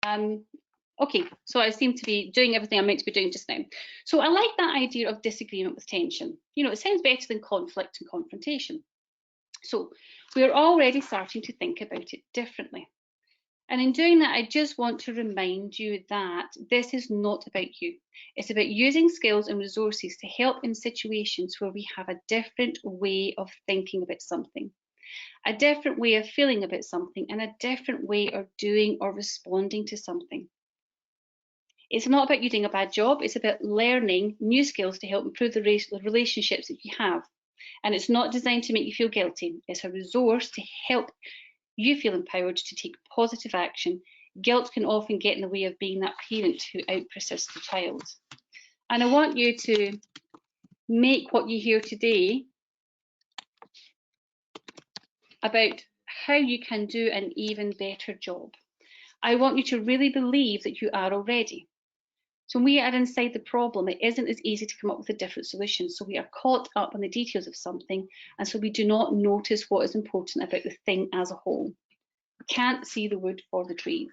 Okay, so I seem to be doing everything I'm meant to be doing just now. So I like that idea of disagreement with tension. You know, it sounds better than conflict and confrontation. So we're already starting to think about it differently. And in doing that, I just want to remind you that this is not about you. It's about using skills and resources to help in situations where we have a different way of thinking about something, a different way of feeling about something, and a different way of doing or responding to something. It's not about you doing a bad job, it's about learning new skills to help improve the relationships that you have. And it's not designed to make you feel guilty, it's a resource to help you feel empowered to take positive action. Guilt can often get in the way of being that parent who out-persists the child. And I want you to make what you hear today about how you can do an even better job. I want you to really believe that you are already. So when we are inside the problem, it isn't as easy to come up with a different solution. So we are caught up in the details of something, and so we do not notice what is important about the thing as a whole. We can't see the wood for the trees.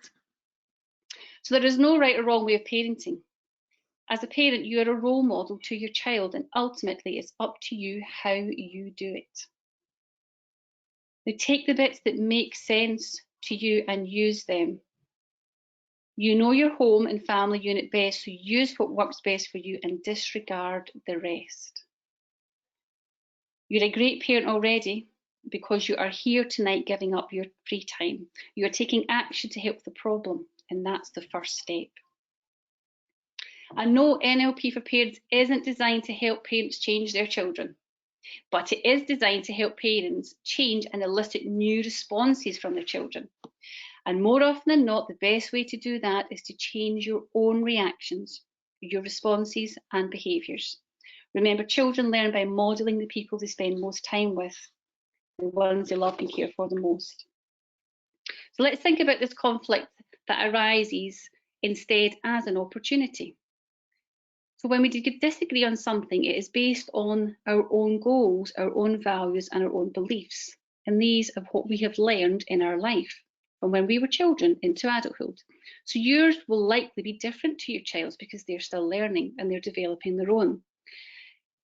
So there is no right or wrong way of parenting. As a parent, you are a role model to your child, and ultimately it's up to you how you do it. Now take the bits that make sense to you and use them. You know your home and family unit best, so use what works best for you and disregard the rest. You're a great parent already because you are here tonight giving up your free time. You are taking action to help the problem, and that's the first step. I know NLP for Parents isn't designed to help parents change their children, but it is designed to help parents change and elicit new responses from their children. And more often than not, the best way to do that is to change your own reactions, your responses and behaviours. Remember, children learn by modelling the people they spend most time with, the ones they love and care for the most. So let's think about this conflict that arises instead as an opportunity. So when we disagree on something, it is based on our own goals, our own values and our own beliefs. And these are what we have learned in our life from when we were children into adulthood. So yours will likely be different to your child's because they're still learning and they're developing their own.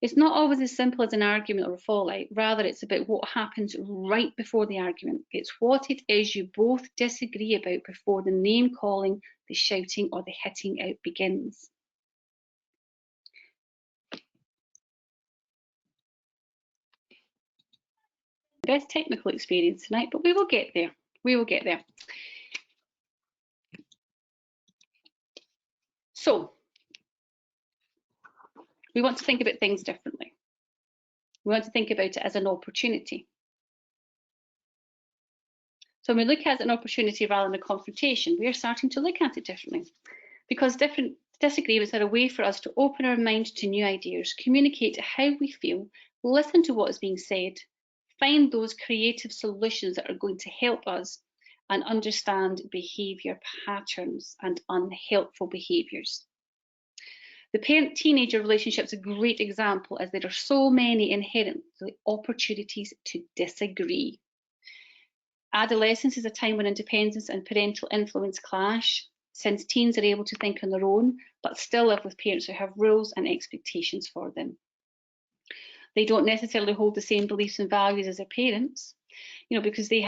It's not always as simple as an argument or a fallout. Rather, it's about what happens right before the argument. It's what it is you both disagree about before the name calling, the shouting or the hitting out begins. Best technical experience tonight, but we will get there. We will get there. So, we want to think about things differently. We want to think about it as an opportunity. So when we look at an opportunity rather than a confrontation, we are starting to look at it differently because different disagreements are a way for us to open our mind to new ideas, communicate how we feel, listen to what is being said, find those creative solutions that are going to help us and understand behaviour patterns and unhelpful behaviours. The parent-teenager relationship is a great example as there are so many inherent opportunities to disagree. Adolescence is a time when independence and parental influence clash, since teens are able to think on their own, but still live with parents who have rules and expectations for them. They don't necessarily hold the same beliefs and values as their parents, because we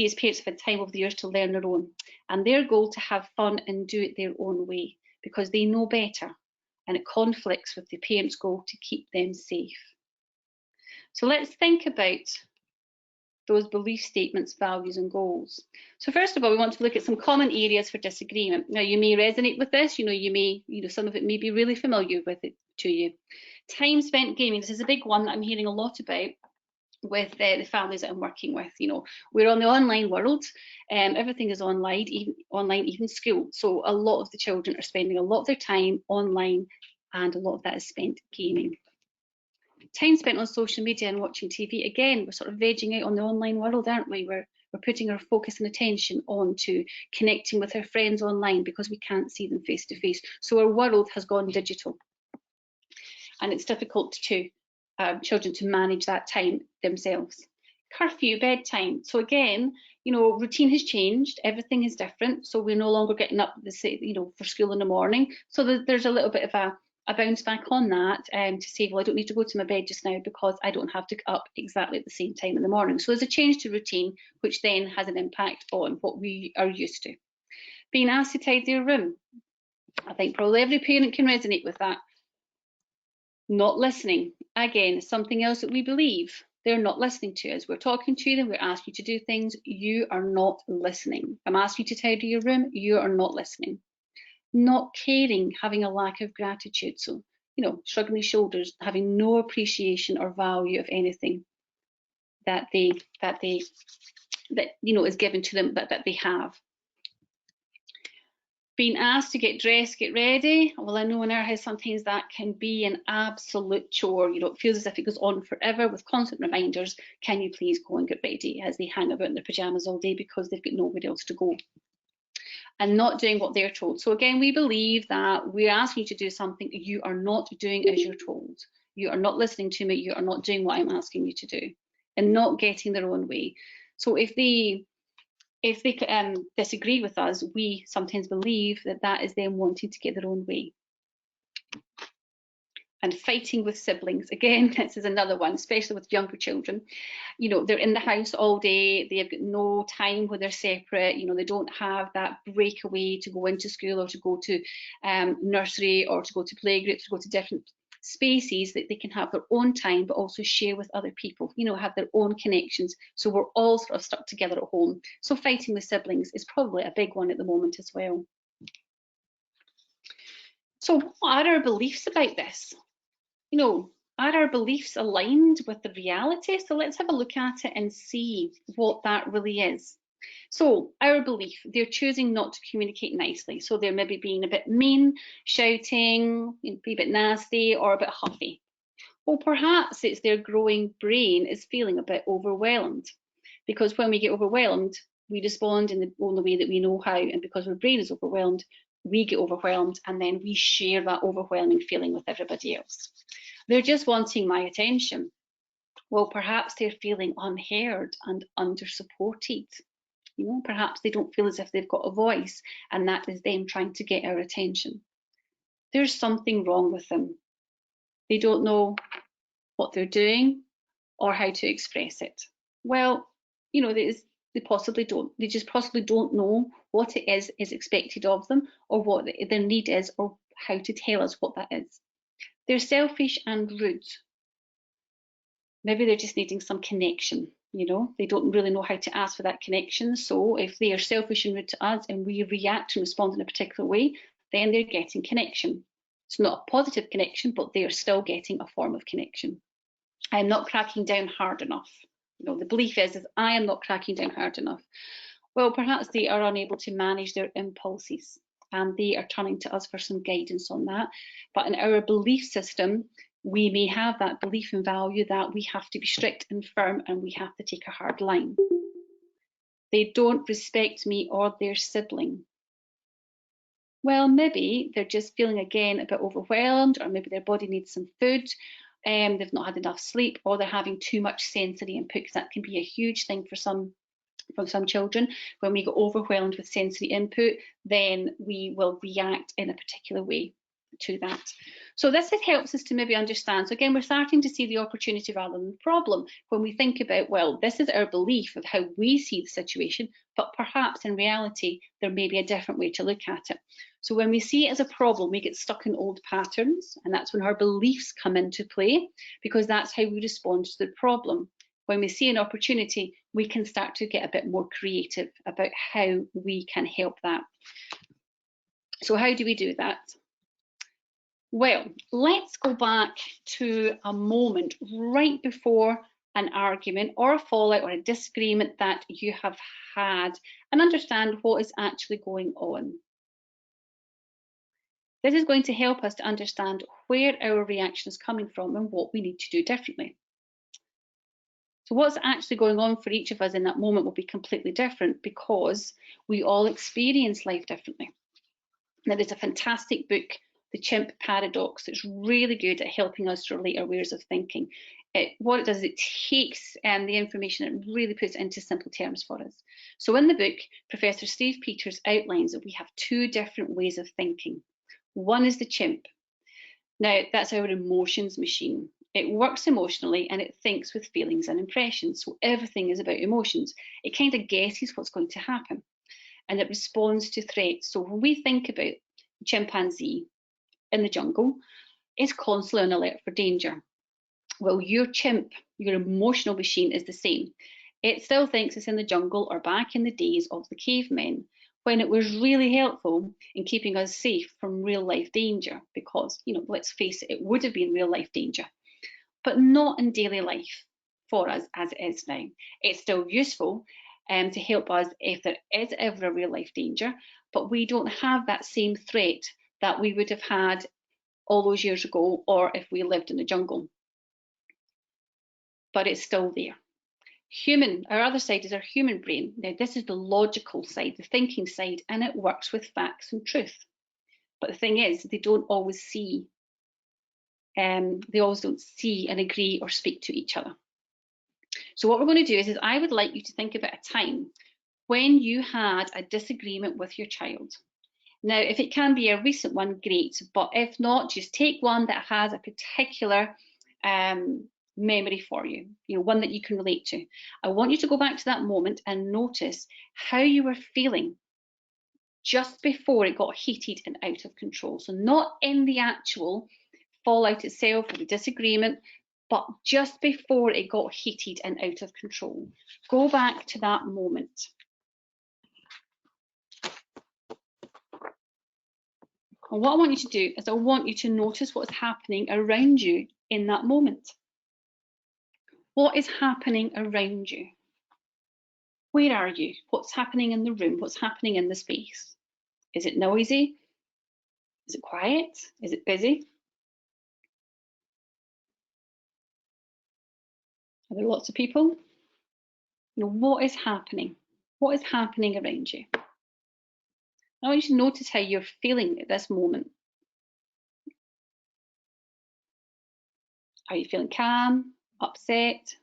as parents have had time over the years to learn their own, and their goal to have fun and do it their own way, because they know better, and it conflicts with the parents' goal to keep them safe. So let's think about those belief statements, values and goals. So first of all, we want to look at some common areas for disagreement. Now you may resonate with this, some of it may be really familiar with it to you. Time spent gaming, this is a big one that I'm hearing a lot about with the families that I'm working with. We're on the online world, everything is online, even school. So a lot of the children are spending a lot of their time online and a lot of that is spent gaming. Time spent on social media and watching TV, again, we're sort of vegging out on the online world, aren't we? We're putting our focus and attention on to connecting with our friends online because we can't see them face to face. So our world has gone digital. And it's difficult to children to manage that time themselves. curfew, bedtime. So again, you know, routine has changed, everything is different. So we're no longer getting up for school in the morning. So there's a little bit of a bounce back on that to say, well, I don't need to go to my bed just now because I don't have to get up exactly at the same time in the morning. So there's a change to routine, which then has an impact on what we are used to. Being asked to tidy your room. I think probably every parent can resonate with that. Not listening. Again, something else that we believe. They're not listening to us. We're talking to them, we're asking you to do things, you are not listening. I'm asking you to tidy your room, you are not listening. Not caring, having a lack of gratitude. So, you know, shrugging the shoulders, having no appreciation or value of anything that you know is given to them that they have. Being asked to get dressed, get ready. Well, I know in our house sometimes that can be an absolute chore. You know, it feels as if it goes on forever with constant reminders. Can you please go and get ready, as they hang about in their pajamas all day because they've got nowhere else to go. And not doing what they're told. So again, we believe that we're asking you to do something you are not doing as you're told. You are not listening to me. You are not doing what I'm asking you to do, and not getting their own way. So if they disagree with us, we sometimes believe that is them wanting to get their own way. And fighting with siblings. Again, this is another one, especially with younger children. You know, they're in the house all day, they've got no time when they're separate, you know, they don't have that breakaway to go into school or to go to nursery or to go to playgroups, to go to different spaces that they can have their own time, but also share with other people, you know, have their own connections. So we're all sort of stuck together at home. So fighting with siblings is probably a big one at the moment as well. So what are our beliefs about this? You know, are our beliefs aligned with the reality? So let's have a look at it and see what that really is. So our belief, they're choosing not to communicate nicely. So they're maybe being a bit mean, shouting, be a bit nasty or a bit huffy. Or perhaps it's their growing brain is feeling a bit overwhelmed, because when we get overwhelmed, we respond in the only way that we know how. And because our brain is overwhelmed, we get overwhelmed and then we share that overwhelming feeling with everybody else. They're just wanting my attention. Well, perhaps they're feeling unheard and under-supported. You know, perhaps they don't feel as if they've got a voice, and that is them trying to get our attention. There's something wrong with them. They don't know what they're doing or how to express it. Well, you know, they possibly don't. They just possibly don't know what it is expected of them, or what their need is, or how to tell us what that is. They're selfish and rude. Maybe they're just needing some connection, you know, they don't really know how to ask for that connection. So if they are selfish and rude to us and we react and respond in a particular way, then they're getting connection. It's not a positive connection, but they are still getting a form of connection. I am not cracking down hard enough. You know, the belief is I am not cracking down hard enough. Well, perhaps they are unable to manage their impulses and they are turning to us for some guidance on that. But in our belief system, we may have that belief and value that we have to be strict and firm and we have to take a hard line. They don't respect me or their sibling. Well, maybe they're just feeling again a bit overwhelmed, or maybe their body needs some food, they've not had enough sleep, or they're having too much sensory input, because that can be a huge thing for some children. When we get overwhelmed with sensory input, then we will react in a particular way to that. So this helps us to maybe understand. So again, we're starting to see the opportunity rather than the problem when we think about, well, this is our belief of how we see the situation, but perhaps in reality there may be a different way to look at it. So when we see it as a problem, we get stuck in old patterns, and that's when our beliefs come into play, because that's how we respond to the problem. When we see an opportunity, we can start to get a bit more creative about how we can help that. So how do we do that? Well, let's go back to a moment right before an argument or a fallout or a disagreement that you have had, and understand what is actually going on. This is going to help us to understand where our reaction is coming from and what we need to do differently. So what's actually going on for each of us in that moment will be completely different, because we all experience life differently. Now, there's a fantastic book, The Chimp Paradox, that's really good at helping us to relate our ways of thinking. what it does is it takes the information and really puts it into simple terms for us. So in the book, Professor Steve Peters outlines that we have two different ways of thinking. One is the chimp. Now, that's our emotions machine. It works emotionally and it thinks with feelings and impressions. So everything is about emotions. It kind of guesses what's going to happen and it responds to threats. So when we think about a chimpanzee in the jungle, it's constantly on alert for danger. Well, your chimp, your emotional machine is the same. It still thinks it's in the jungle or back in the days of the cavemen, when it was really helpful in keeping us safe from real life danger, because, let's face it, it would have been real life danger, but not in daily life for us as it is now. It's still useful to help us if there is ever a real life danger, but we don't have that same threat that we would have had all those years ago or if we lived in the jungle. But it's still there. Our other side is our human brain. Now, this is the logical side, the thinking side, and it works with facts and truth. But the thing is, they don't always see, they always don't see and agree or speak to each other. So what we're going to do is I would like you to think about a time when you had a disagreement with your child. Now, if it can be a recent one, great, but if not, just take one that has a particular memory for you, one that you can relate to. I want you to go back to that moment and notice how you were feeling just before it got heated and out of control. So not in the actual fallout itself or the disagreement, but just before it got heated and out of control. Go back to that moment. And what I want you to do is I want you to notice what's happening around you in that moment. What is happening around you? Where are you? What's happening in the room? What's happening in the space? Is it noisy? Is it quiet? Is it busy? Are there lots of people? What is happening? What is happening around you? I want you to notice how you're feeling at this moment. Are you feeling calm, upset,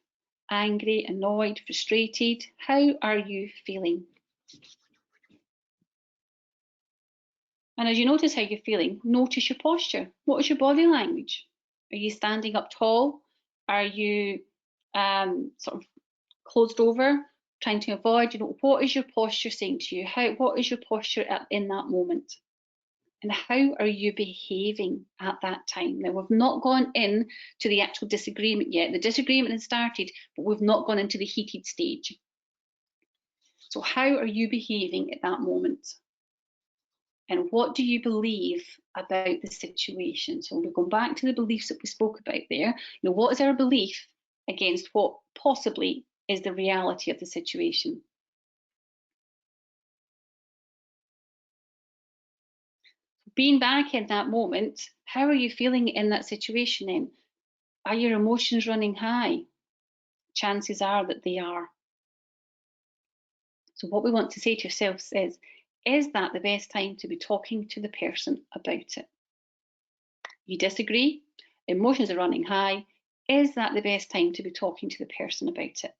angry, annoyed, frustrated? How are you feeling? And as you notice how you're feeling, notice your posture. What is your body language? Are you standing up tall? Are you sort of closed over, trying to avoid? What is your posture saying to you? What is your posture in that moment? And how are you behaving at that time? Now, we've not gone in to the actual disagreement yet. The disagreement has started, but we've not gone into the heated stage. So how are you behaving at that moment? And what do you believe about the situation? So we're going back to the beliefs that we spoke about there. What is our belief against what possibly is the reality of the situation? Being back in that moment, how are you feeling in that situation then? Are your emotions running high? Chances are that they are. So what we want to say to yourself is that the best time to be talking to the person about it? You disagree, emotions are running high. Is that the best time to be talking to the person about it?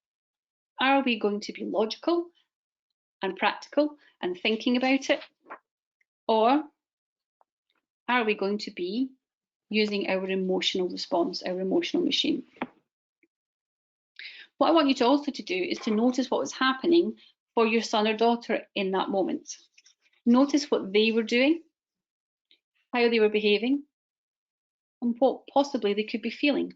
Are we going to be logical and practical and thinking about it? Or are we going to be using our emotional response, our emotional machine? What I want you to also to do is to notice what was happening for your son or daughter in that moment. Notice what they were doing, how they were behaving, and what possibly they could be feeling.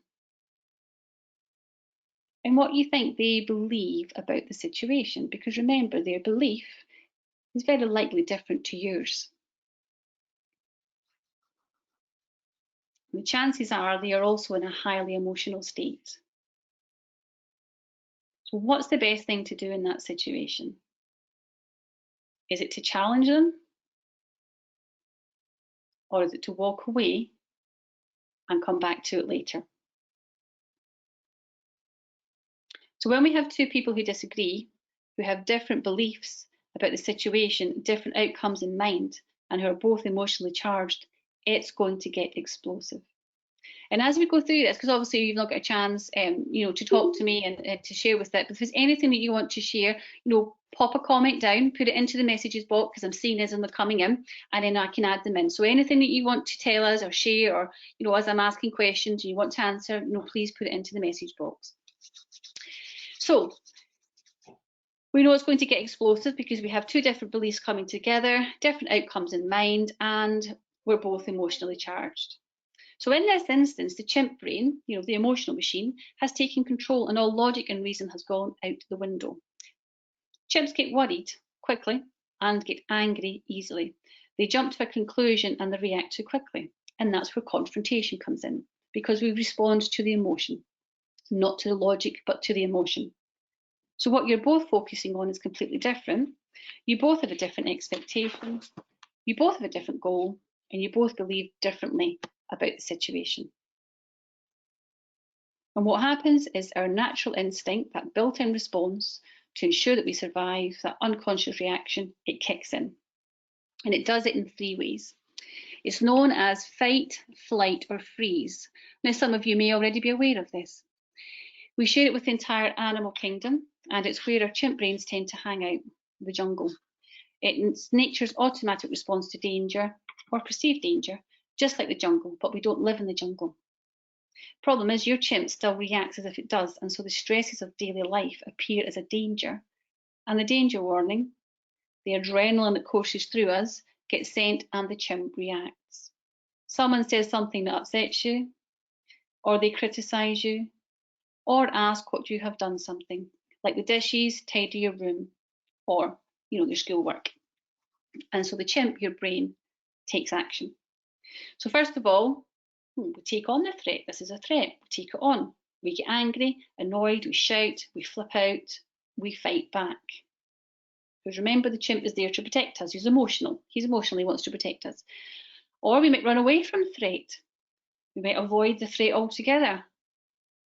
And what you think they believe about the situation, because remember, their belief is very likely different to yours. And the chances are they are also in a highly emotional state. So what's the best thing to do in that situation? Is it to challenge them? Or is it to walk away and come back to it later? So when we have two people who disagree, who have different beliefs about the situation, different outcomes in mind, and who are both emotionally charged, it's going to get explosive. And as we go through this, because obviously you've not got a chance, to talk to me and to share with it, but if there's anything that you want to share, pop a comment down, put it into the messages box, because I'm seeing as they're coming in, and then I can add them in. So anything that you want to tell us or share, or, as I'm asking questions, you want to answer, please put it into the message box. So we know it's going to get explosive because we have two different beliefs coming together, different outcomes in mind, and we're both emotionally charged. So in this instance, the chimp brain, the emotional machine, has taken control, and all logic and reason has gone out the window. Chimps get worried quickly and get angry easily. They jump to a conclusion and they react too quickly. And that's where confrontation comes in, because we respond to the emotion, not to the logic, but to the emotion. So what you're both focusing on is completely different. You both have a different expectation. You both have a different goal, and you both believe differently about the situation. And what happens is our natural instinct, that built-in response to ensure that we survive, that unconscious reaction, it kicks in. And it does it in three ways. It's known as fight, flight, or freeze. Now, some of you may already be aware of this. We share it with the entire animal kingdom, and it's where our chimp brains tend to hang out, the jungle. It's nature's automatic response to danger or perceived danger, just like the jungle, but we don't live in the jungle. Problem is, your chimp still reacts as if it does, and so the stresses of daily life appear as a danger, and the danger warning, the adrenaline that courses through us, gets sent and the chimp reacts. Someone says something that upsets you, or they criticise you, or ask what you have done something, like the dishes, tidy your room, or your schoolwork. And so the chimp, your brain, takes action. So first of all, we take on the threat. This is a threat. We take it on. We get angry, annoyed, we shout, we flip out, we fight back. Because remember, the chimp is there to protect us. He's emotional. He wants to protect us. Or we might run away from the threat. We might avoid the threat altogether.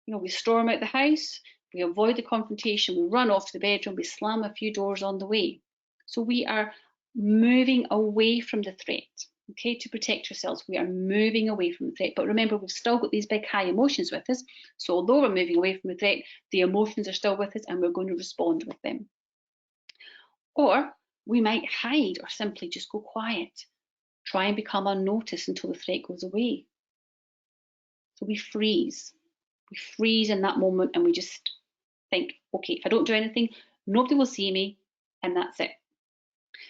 We storm out the house, we avoid the confrontation, we run off to the bedroom, we slam a few doors on the way. So we are moving away from the threat. Okay, to protect ourselves, we are moving away from the threat. But remember, we've still got these big high emotions with us. So although we're moving away from the threat, the emotions are still with us and we're going to respond with them. Or we might hide or simply just go quiet, try and become unnoticed until the threat goes away. So we freeze. We freeze in that moment and we just think, okay, if I don't do anything, nobody will see me, and that's it.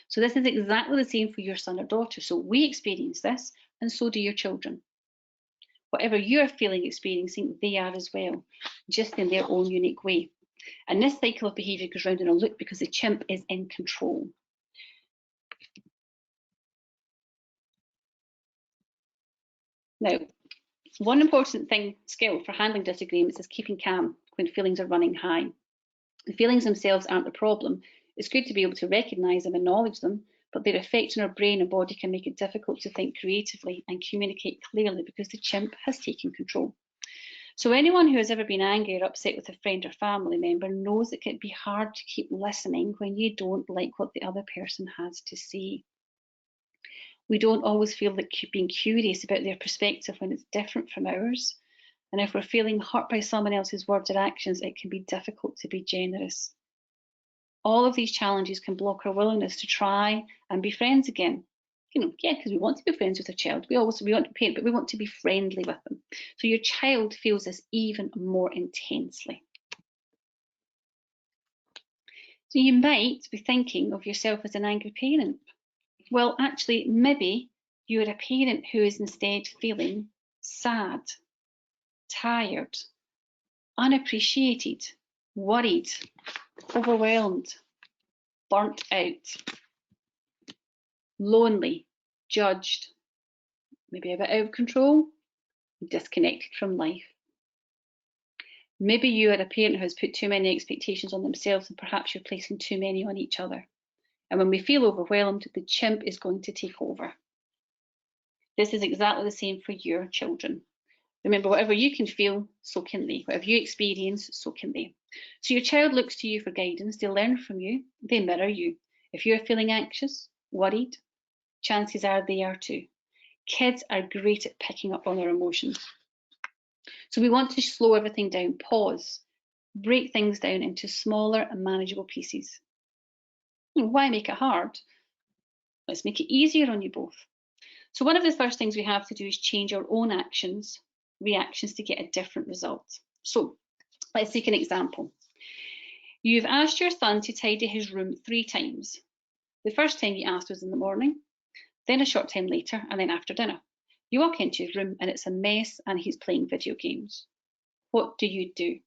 So this is exactly the same for your son or daughter. So we experience this, and so do your children. Whatever you're feeling, experiencing, they are as well, just in their own unique way. And this cycle of behaviour goes round in a loop because the chimp is in control. Now, one important skill for handling disagreements is keeping calm when feelings are running high. The feelings themselves aren't the problem. It's good to be able to recognise them, acknowledge them, but their effect on our brain and body can make it difficult to think creatively and communicate clearly because the chimp has taken control. So anyone who has ever been angry or upset with a friend or family member knows it can be hard to keep listening when you don't like what the other person has to say. We don't always feel like being curious about their perspective when it's different from ours. And if we're feeling hurt by someone else's words or actions, it can be difficult to be generous. All of these challenges can block our willingness to try and be friends again. Because we want to be friends with a child. We want to parent, but we want to be friendly with them. So your child feels this even more intensely. So you might be thinking of yourself as an angry parent. Well, actually, maybe you're a parent who is instead feeling sad, tired, unappreciated, worried, overwhelmed, burnt out, lonely, judged, maybe a bit out of control, disconnected from life. Maybe you are a parent who has put too many expectations on themselves and perhaps you're placing too many on each other. And when we feel overwhelmed, the chimp is going to take over. This is exactly the same for your children. Remember, whatever you can feel, so can they. Whatever you experience, so can they. So your child looks to you for guidance. They learn from you. They mirror you. If you're feeling anxious, worried, chances are they are too. Kids are great at picking up on our emotions. So we want to slow everything down, pause, break things down into smaller and manageable pieces. Why make it hard? Let's make it easier on you both. So one of the first things we have to do is change our own reactions to get a different result. So let's take an example. You've asked your son to tidy his room 3 times. The first time you asked was in the morning, then a short time later, and then after dinner. You walk into his room and it's a mess and he's playing video games. What do you do?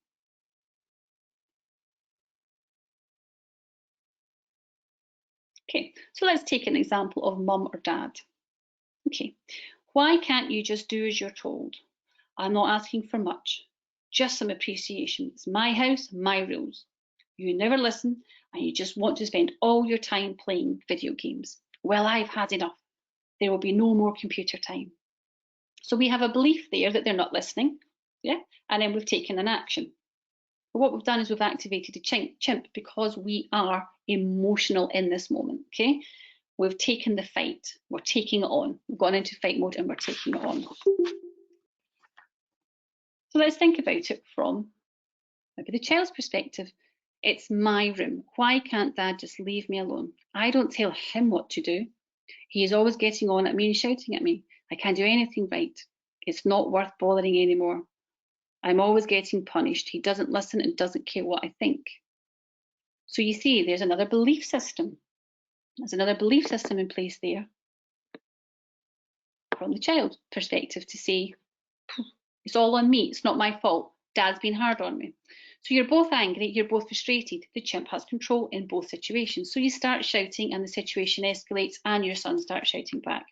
Okay, so let's take an example of mum or dad. Okay, why can't you just do as you're told? I'm not asking for much, just some appreciation. It's my house, my rules. You never listen and you just want to spend all your time playing video games. Well, I've had enough. There will be no more computer time. So we have a belief there that they're not listening, yeah, and then we've taken an action. But what we've done is we've activated a chimp because we are emotional in this moment, okay? We've taken the fight, we're taking it on. We've gone into fight mode and we're taking it on. So let's think about it from maybe the child's perspective. It's my room. Why can't Dad just leave me alone? I don't tell him what to do. He is always getting on at me and shouting at me. I can't do anything right. It's not worth bothering anymore. I'm always getting punished. He doesn't listen and doesn't care what I think. So you see, there's another belief system. There's another belief system in place there from the child's perspective to say, it's all on me. It's not my fault. Dad's been hard on me. So you're both angry, you're both frustrated. The chimp has control in both situations. So you start shouting and the situation escalates and your son starts shouting back.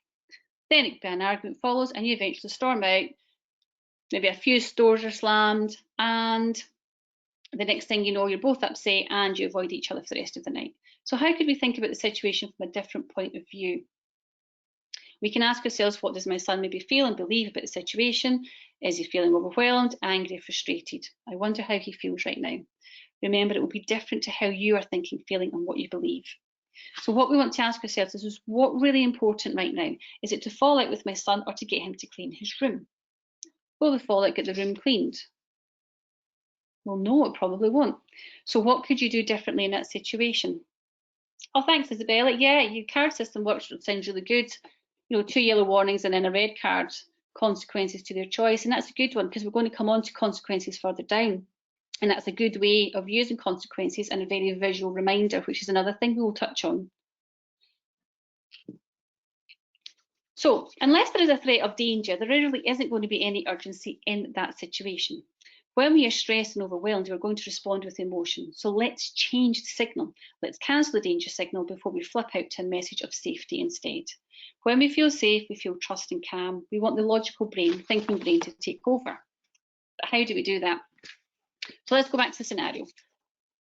Then an argument follows and you eventually storm out. Maybe a few stores are slammed and the next thing you know, you're both upset and you avoid each other for the rest of the night. So how could we think about the situation from a different point of view? We can ask ourselves, what does my son maybe feel and believe about the situation? Is he feeling overwhelmed, angry, frustrated? I wonder how he feels right now. Remember, it will be different to how you are thinking, feeling, and what you believe. So what we want to ask ourselves is what really important right now? Is it to fall out with my son or to get him to clean his room? Will the fallout get the room cleaned? Well, no, it probably won't. So what could you do differently in that situation? Oh, thanks, Isabella. Yeah, your card system works. It sounds really good. 2 yellow warnings and then a red card, consequences to their choice. And that's a good one because we're going to come on to consequences further down. And that's a good way of using consequences and a very visual reminder, which is another thing we will touch on. So unless there is a threat of danger, there really isn't going to be any urgency in that situation. When we are stressed and overwhelmed, we're going to respond with emotion. So let's change the signal. Let's cancel the danger signal before we flip out to a message of safety instead. When we feel safe, we feel trust and calm. We want the logical brain, thinking brain to take over. But how do we do that? So let's go back to the scenario.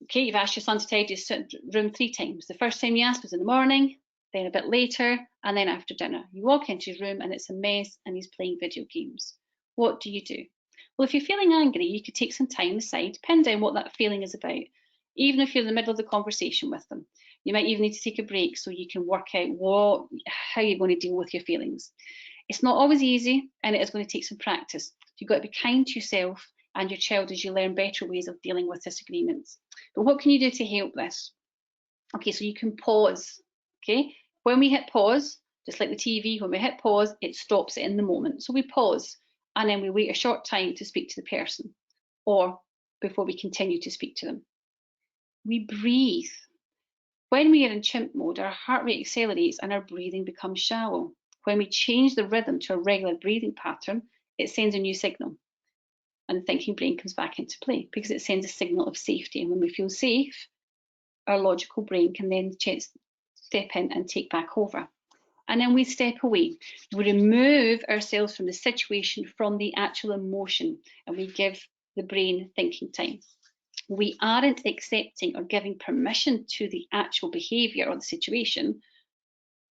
Okay, you've asked your son to tidy his room 3 times. The first time you asked was in the morning, then a bit later, and then after dinner. You walk into his room and it's a mess and he's playing video games. What do you do? Well, if you're feeling angry, you could take some time aside, pin down what that feeling is about, even if you're in the middle of the conversation with them. You might even need to take a break so you can work out how you're going to deal with your feelings. It's not always easy and it is going to take some practice. You've got to be kind to yourself and your child as you learn better ways of dealing with disagreements. But what can you do to help this? Okay, so you can pause. Okay, when we hit pause, just like the TV, when we hit pause, it stops it in the moment. So we pause and then we wait a short time to speak to the person or before we continue to speak to them. We breathe. When we are in chimp mode, our heart rate accelerates and our breathing becomes shallow. When we change the rhythm to a regular breathing pattern, it sends a new signal. And the thinking brain comes back into play because it sends a signal of safety. And when we feel safe, our logical brain can then step in and take back over. And then we step away. We remove ourselves from the situation, from the actual emotion, and we give the brain thinking time. We aren't accepting or giving permission to the actual behaviour or the situation,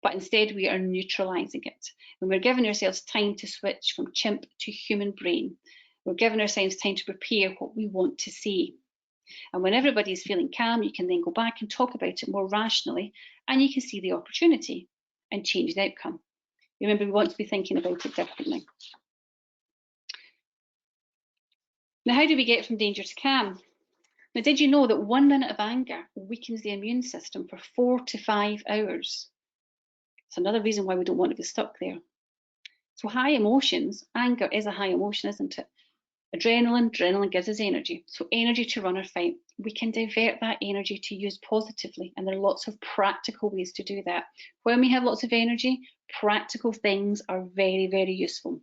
but instead we are neutralising it. And we're giving ourselves time to switch from chimp to human brain. We're giving ourselves time to prepare what we want to say. And when everybody's feeling calm, you can then go back and talk about it more rationally, and you can see the opportunity and change the outcome. Remember, we want to be thinking about it differently. Now, how do we get from danger to calm? Now, did you know that 1 minute of anger weakens the immune system for 4 to 5 hours? It's another reason why we don't want to be stuck there. So high emotions, anger is a high emotion, isn't it? Adrenaline gives us energy. So energy to run or fight. We can divert that energy to use positively, and there are lots of practical ways to do that. When we have lots of energy, practical things are very, very useful.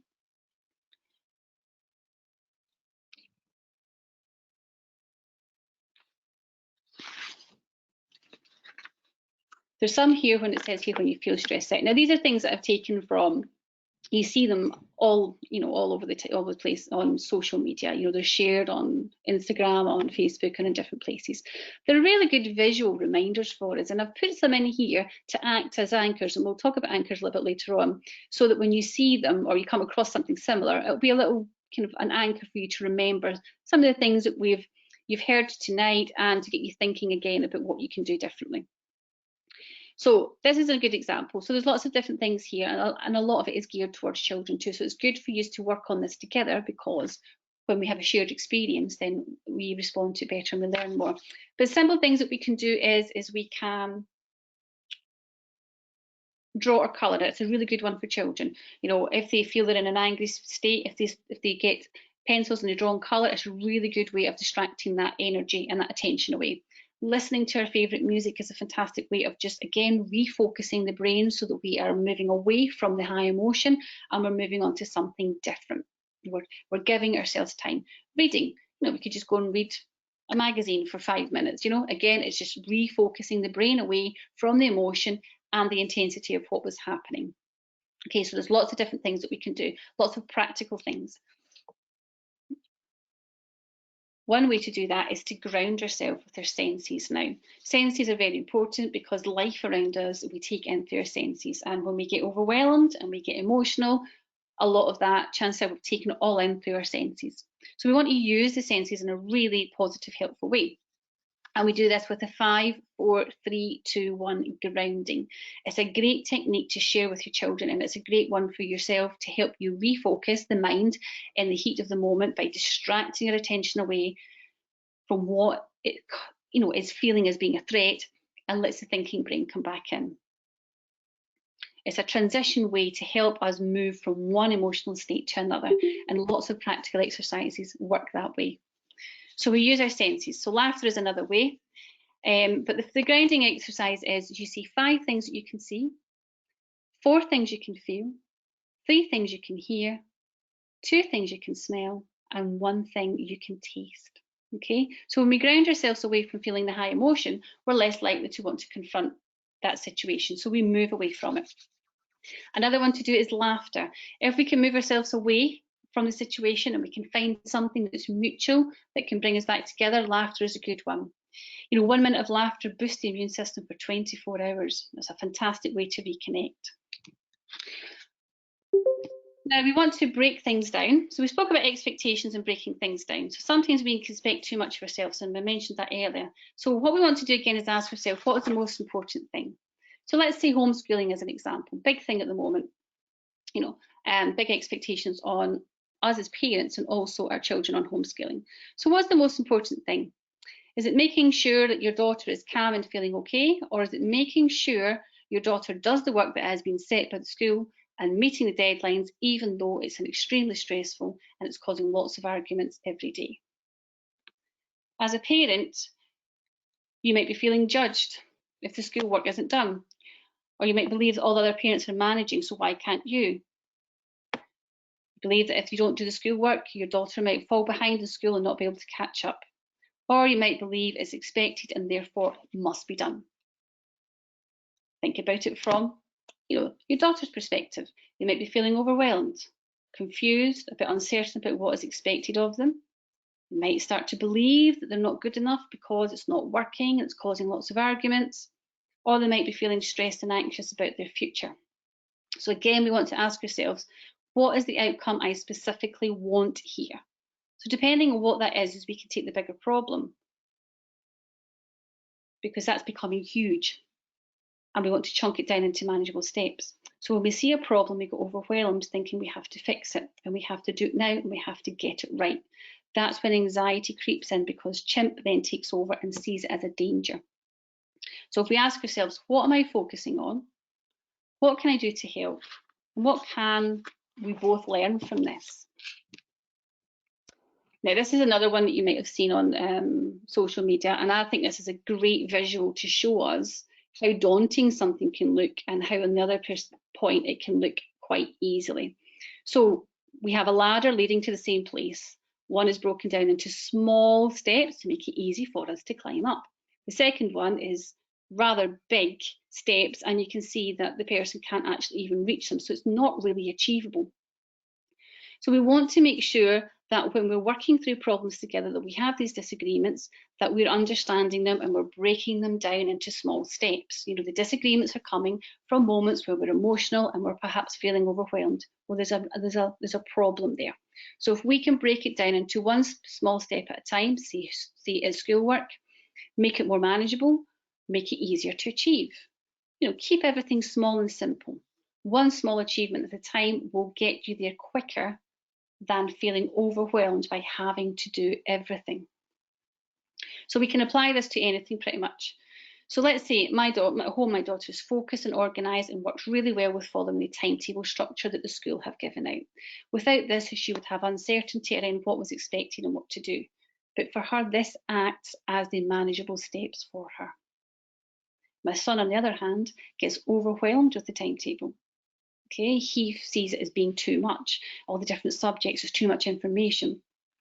There's some here when it says here when you feel stressed out. Now these are things that I've taken from, you see them all, all over the place on social media. They're shared on Instagram, on Facebook, and in different places. They're really good visual reminders for us, and I've put some in here to act as anchors, and we'll talk about anchors a little bit later on, so that when you see them or you come across something similar, it'll be a little kind of an anchor for you to remember some of the things that you've heard tonight, and to get you thinking again about what you can do differently. So this is a good example. So there's lots of different things here, and a lot of it is geared towards children too. So it's good for you to work on this together, because when we have a shared experience, then we respond to it better and we learn more. But simple things that we can do is we can draw or colour it. It's a really good one for children. If they feel they're in an angry state, if they get pencils and they draw and colour, it's a really good way of distracting that energy and that attention away. Listening to our favourite music is a fantastic way of just, again, refocusing the brain so that we are moving away from the high emotion and we're moving on to something different. We're giving ourselves time. Reading, we could just go and read a magazine for 5 minutes. Again, it's just refocusing the brain away from the emotion and the intensity of what was happening. Okay, so there's lots of different things that we can do, lots of practical things. One way to do that is to ground yourself with your senses now. Senses are very important because life around us, we take in through our senses. And when we get overwhelmed and we get emotional, a lot of that, chances are we've taken it all in through our senses. So we want to use the senses in a really positive, helpful way. And we do this with a 5, 4, 3, 2, 1 grounding. It's a great technique to share with your children, and it's a great one for yourself to help you refocus the mind in the heat of the moment by distracting your attention away from what it is feeling as being a threat, and lets the thinking brain come back in. It's a transition way to help us move from one emotional state to another, and lots of practical exercises work that way. So we use our senses. So laughter is another way. But the grounding exercise is, you see 5 things that you can see, 4 things you can feel, 3 things you can hear, 2 things you can smell, and 1 thing you can taste. Okay, so when we ground ourselves away from feeling the high emotion, we're less likely to want to confront that situation. So we move away from it. Another one to do is laughter. If we can move ourselves away from the situation and we can find something that's mutual that can bring us back together, laughter is a good one. 1 minute of laughter boosts the immune system for 24 hours. That's a fantastic way to reconnect. Now we want to break things down. So we spoke about expectations and breaking things down. So sometimes we can expect too much of ourselves, and we mentioned that earlier. So what we want to do again is ask ourselves, what is the most important thing? So let's say homeschooling as an example, big thing at the moment, big expectations on us as parents and also our children on homeschooling. So what's the most important thing? Is it making sure that your daughter is calm and feeling okay? Or is it making sure your daughter does the work that has been set by the school and meeting the deadlines, even though it's extremely stressful and it's causing lots of arguments every day? As a parent, you might be feeling judged if the schoolwork isn't done, or you might believe that all the other parents are managing, so why can't you? Believe that if you don't do the schoolwork, your daughter might fall behind in school and not be able to catch up. Or you might believe it's expected and therefore must be done. Think about it from your daughter's perspective. They might be feeling overwhelmed, confused, a bit uncertain about what is expected of them. They might start to believe that they're not good enough because it's not working, it's causing lots of arguments. Or they might be feeling stressed and anxious about their future. So again, we want to ask ourselves, what is the outcome I specifically want here? So depending on what that is we can take the bigger problem, because that's becoming huge and we want to chunk it down into manageable steps. So when we see a problem, we get overwhelmed thinking we have to fix it and we have to do it now and we have to get it right. That's when anxiety creeps in, because Chimp then takes over and sees it as a danger. So if we ask ourselves, what am I focusing on? What can I do to help? And what can we both learn from this? Now, this is another one that you might have seen on social media, and I think this is a great visual to show us how daunting something can look and how on the other point it can look quite easily. So we have a ladder leading to the same place. One is broken down into small steps to make it easy for us to climb up. The second one is rather big steps, and you can see that the person can't actually even reach them, so it's not really achievable. So we want to make sure that when we're working through problems together, that we have these disagreements, that we're understanding them and we're breaking them down into small steps. You know, the disagreements are coming from moments where we're emotional and we're perhaps feeling overwhelmed. Well, there's a problem there. So if we can break it down into one small step at a time, see it's schoolwork, make it more manageable, make it easier to achieve. You know, keep everything small and simple. One small achievement at a time will get you there quicker than feeling overwhelmed by having to do everything. So we can apply this to anything pretty much. So let's say at home, my daughter is focused and organised and works really well with following the timetable structure that the school have given out. Without this, she would have uncertainty around what was expected and what to do. But for her, this acts as the manageable steps for her. My son, on the other hand, gets overwhelmed with the timetable. Okay, he sees it as being too much. All the different subjects, there's too much information.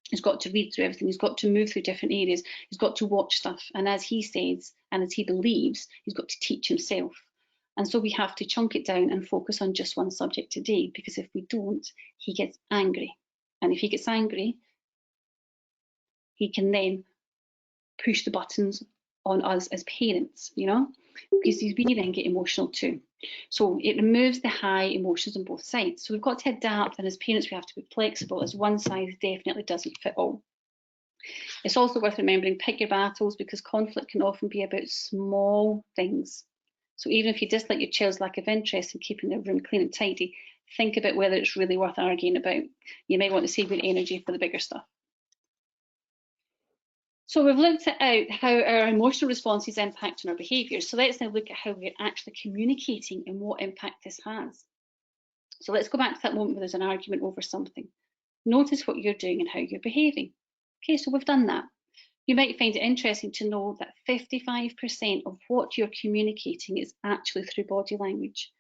He's got to read through everything. He's got to move through different areas. He's got to watch stuff. And as he says, and as he believes, he's got to teach himself. And so we have to chunk it down and focus on just one subject today, because if we don't, he gets angry. And if he gets angry, he can then push the buttons on us as parents, you know, because we then get emotional too. So it removes the high emotions on both sides. So we've got to adapt, and as parents we have to be flexible, as one size definitely doesn't fit all. It's also worth remembering, pick your battles, because conflict can often be about small things. So even if you dislike your child's lack of interest in keeping their room clean and tidy, think about whether it's really worth arguing about. You might want to save your energy for the bigger stuff. So we've looked at how our emotional responses impact on our behaviours. So let's now look at how we're actually communicating and what impact this has. So let's go back to that moment where there's an argument over something. Notice what you're doing and how you're behaving. Okay, so we've done that. You might find it interesting to know that 55% of what you're communicating is actually through body language.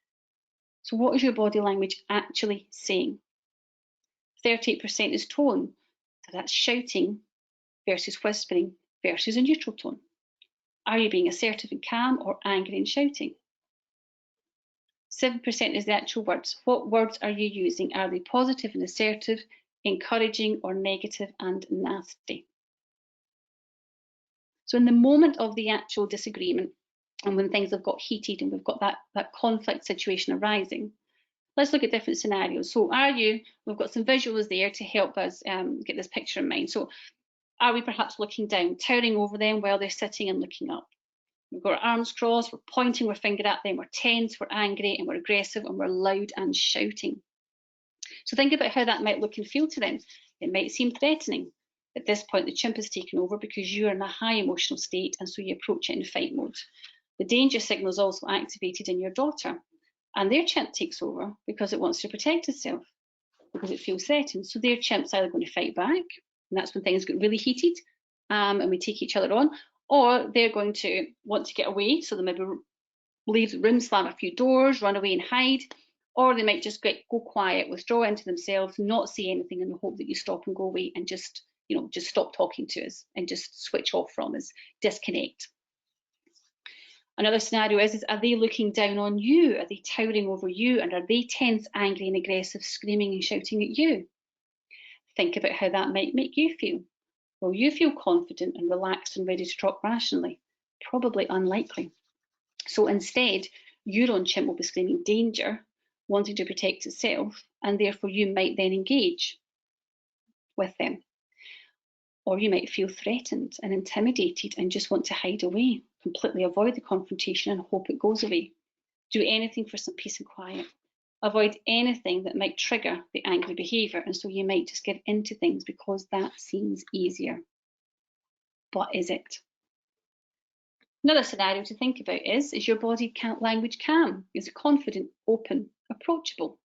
So what is your body language actually saying? 38% is tone. So that's shouting versus whispering versus a neutral tone. Are you being assertive and calm, or angry and shouting? 7% is the actual words. What words are you using? Are they positive and assertive, encouraging, or negative and nasty? So in the moment of the actual disagreement, and when things have got heated and we've got that conflict situation arising, let's look at different scenarios. So we've got some visuals there to help us get this picture in mind. So are we perhaps looking down, towering over them while they're sitting and looking up? We've got our arms crossed, we're pointing our finger at them, we're tense, we're angry, and we're aggressive, and we're loud and shouting. So think about how that might look and feel to them. It might seem threatening. At this point, the chimp has taken over because you're in a high emotional state, and so you approach it in fight mode. The danger signal is also activated in your daughter, and their chimp takes over because it wants to protect itself, because it feels threatened. So their chimp's either going to fight back, and that's when things get really heated, and we take each other on, or they're going to want to get away, so they maybe leave the room, slam a few doors, run away and hide, or they might just go quiet, withdraw into themselves, not say anything, in the hope that you stop and go away and just stop talking to us and just switch off from us, disconnect. Another scenario is are they looking down on you? Are they towering over you? And are they tense, angry and aggressive, screaming and shouting at you? Think about how that might make you feel. Will you feel confident and relaxed and ready to talk rationally? Probably unlikely. So instead, your own chimp will be screaming danger, wanting to protect itself, and therefore you might then engage with them. Or you might feel threatened and intimidated and just want to hide away, completely avoid the confrontation and hope it goes away. Do anything for some peace and quiet. Avoid anything that might trigger the angry behaviour, and so you might just give into things because that seems easier. But is it? Another scenario to think about is your body language calm? Is it confident, open, approachable?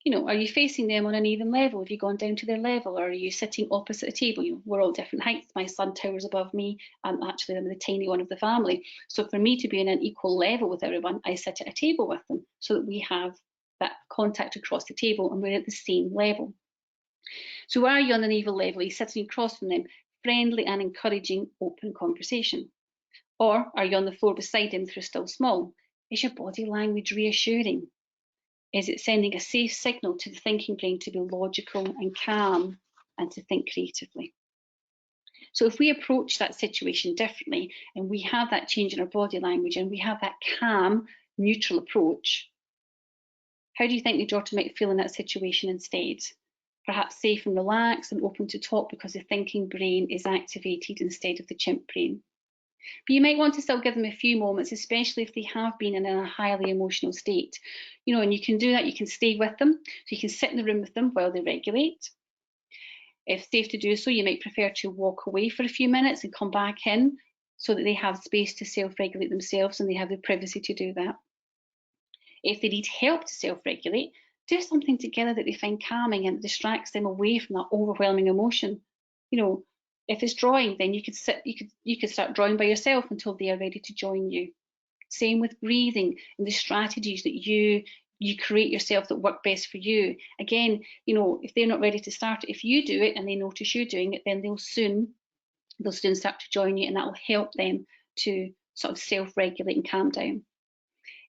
Are you facing them on an even level? Have you gone down to their level? Or are you sitting opposite a table? We're all different heights. My son towers above me. I'm the tiny one of the family. So for me to be on an equal level with everyone, I sit at a table with them so that we have that contact across the table and we're at the same level. So are you on an even level? Are you sitting across from them? Friendly and encouraging open conversation. Or are you on the floor beside them through still small? Is your body language reassuring? Is it sending a safe signal to the thinking brain to be logical and calm and to think creatively? So if we approach that situation differently and we have that change in our body language and we have that calm, neutral approach, how do you think your daughter might feel in that situation instead? Perhaps safe and relaxed and open to talk because the thinking brain is activated instead of the chimp brain. But you might want to still give them a few moments, especially if they have been in a highly emotional state. And you can do that. You can stay with them. So you can sit in the room with them while they regulate. If safe to do so, you might prefer to walk away for a few minutes and come back in so that they have space to self-regulate themselves and they have the privacy to do that. If they need help to self-regulate, do something together that they find calming and distracts them away from that overwhelming emotion. If it's drawing, then you could start drawing by yourself until they are ready to join you. Same with breathing and the strategies that you create yourself that work best for you. Again, if they're not ready to start it, if you do it and they notice you doing it, then they'll soon start to join you, and that will help them to sort of self-regulate and calm down.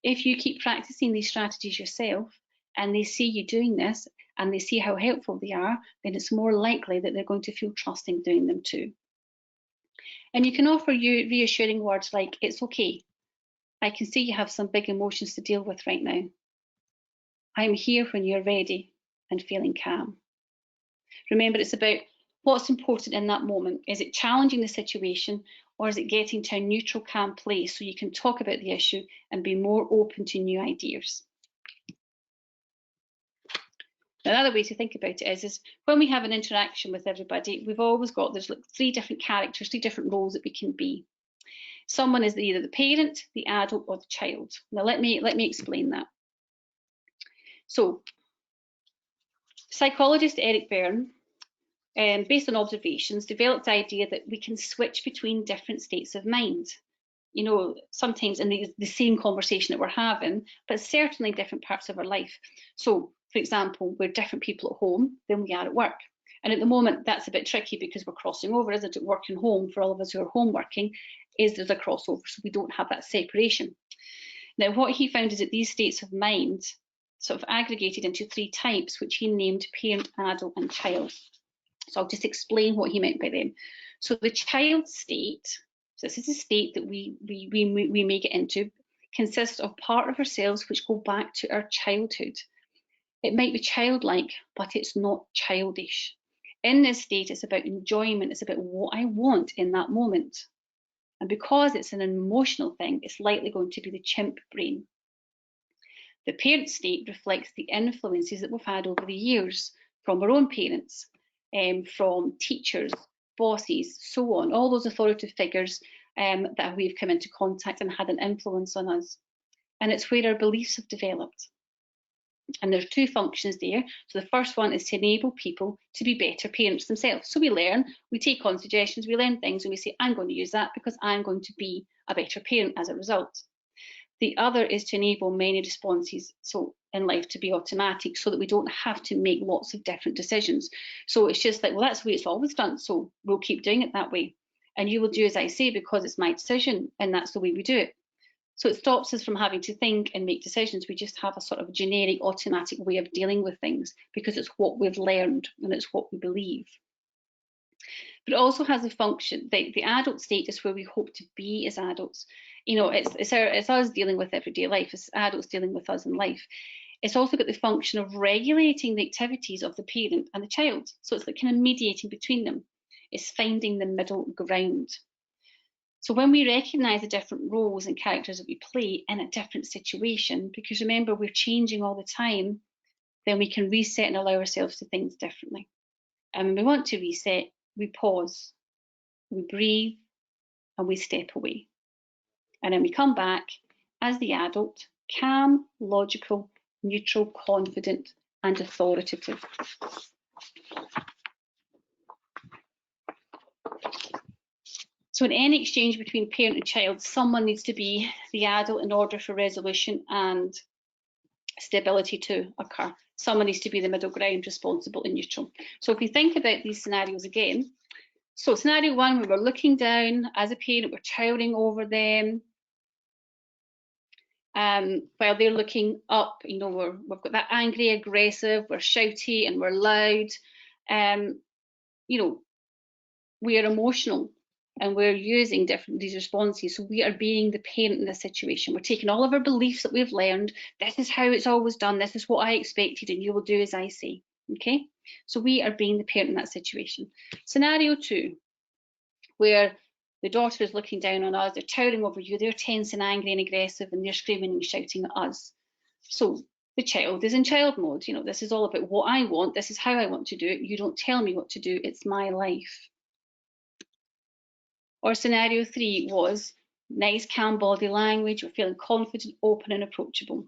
If you keep practicing these strategies yourself and they see you doing this and they see how helpful they are, then it's more likely that they're going to feel trusting doing them too. And you can offer you reassuring words like, it's okay. I can see you have some big emotions to deal with right now. I'm here when you're ready and feeling calm. Remember, it's about what's important in that moment. Is it challenging the situation, or is it getting to a neutral, calm place so you can talk about the issue and be more open to new ideas? Another way to think about it is when we have an interaction with everybody, we've always got, there's like 3 different characters, 3 different roles that we can be. Someone is either the parent, the adult, or the child. Now let me explain that. So, psychologist Eric Berne, based on observations, developed the idea that we can switch between different states of mind. Sometimes in the same conversation that we're having, but certainly different parts of our life. So, for example, we're different people at home than we are at work. And at the moment, that's a bit tricky because we're crossing over, isn't it? Work and home, for all of us who are home working, there's a crossover, so we don't have that separation. Now, what he found is that these states of mind sort of aggregated into 3 types, which he named parent, adult, and child. So I'll just explain what he meant by them. So the child state, so this is a state that we may get into, consists of part of ourselves which go back to our childhood. It might be childlike, but it's not childish. In this state, it's about enjoyment. It's about what I want in that moment. And because it's an emotional thing, it's likely going to be the chimp brain. The parent state reflects the influences that we've had over the years from our own parents, from teachers, bosses, so on, all those authoritative figures that we've come into contact and had an influence on us. And it's where our beliefs have developed. And there's 2 functions there. So the first one is to enable people to be better parents themselves. So we learn, we take on suggestions, we learn things, and we say, I'm going to use that because I'm going to be a better parent as a result. The other is to enable many responses in life to be automatic so that we don't have to make lots of different decisions. So it's just like, well, that's the way it's always done, so we'll keep doing it that way. And you will do as I say because it's my decision and that's the way we do it. So it stops us from having to think and make decisions. We just have a sort of generic automatic way of dealing with things because it's what we've learned and it's what we believe. But it also has a function, the adult state is where we hope to be as adults. It's us dealing with everyday life, it's adults dealing with us in life. It's also got the function of regulating the activities of the parent and the child. So it's like kind of mediating between them. It's finding the middle ground. So when we recognise the different roles and characters that we play in a different situation, because remember, we're changing all the time, then we can reset and allow ourselves to think differently. And when we want to reset, we pause, we breathe, and we step away. And then we come back as the adult, calm, logical, neutral, confident, and authoritative. So in any exchange between parent and child, someone needs to be the adult in order for resolution and stability to occur. Someone needs to be the middle ground, responsible and neutral. So if we think about these scenarios again, so scenario one, we were looking down as a parent, we're towering over them, while they're looking up. You know, we've got that angry, aggressive, we're shouty and we're loud. You know, we are emotional and we're using these responses. So we are being the parent in this situation. We're taking all of our beliefs that we've learned. This is how it's always done. This is what I expected, and you will do as I say. Okay, so we are being the parent in that situation. Scenario two, where the daughter is looking down on us, they're towering over you, they're tense and angry and aggressive, and they're screaming and shouting at us. So the child is in child mode. You know, this is all about what I want. This is how I want to do it. You don't tell me what to do. It's my life. Or scenario three was nice, calm body language. We're feeling confident, open, and approachable.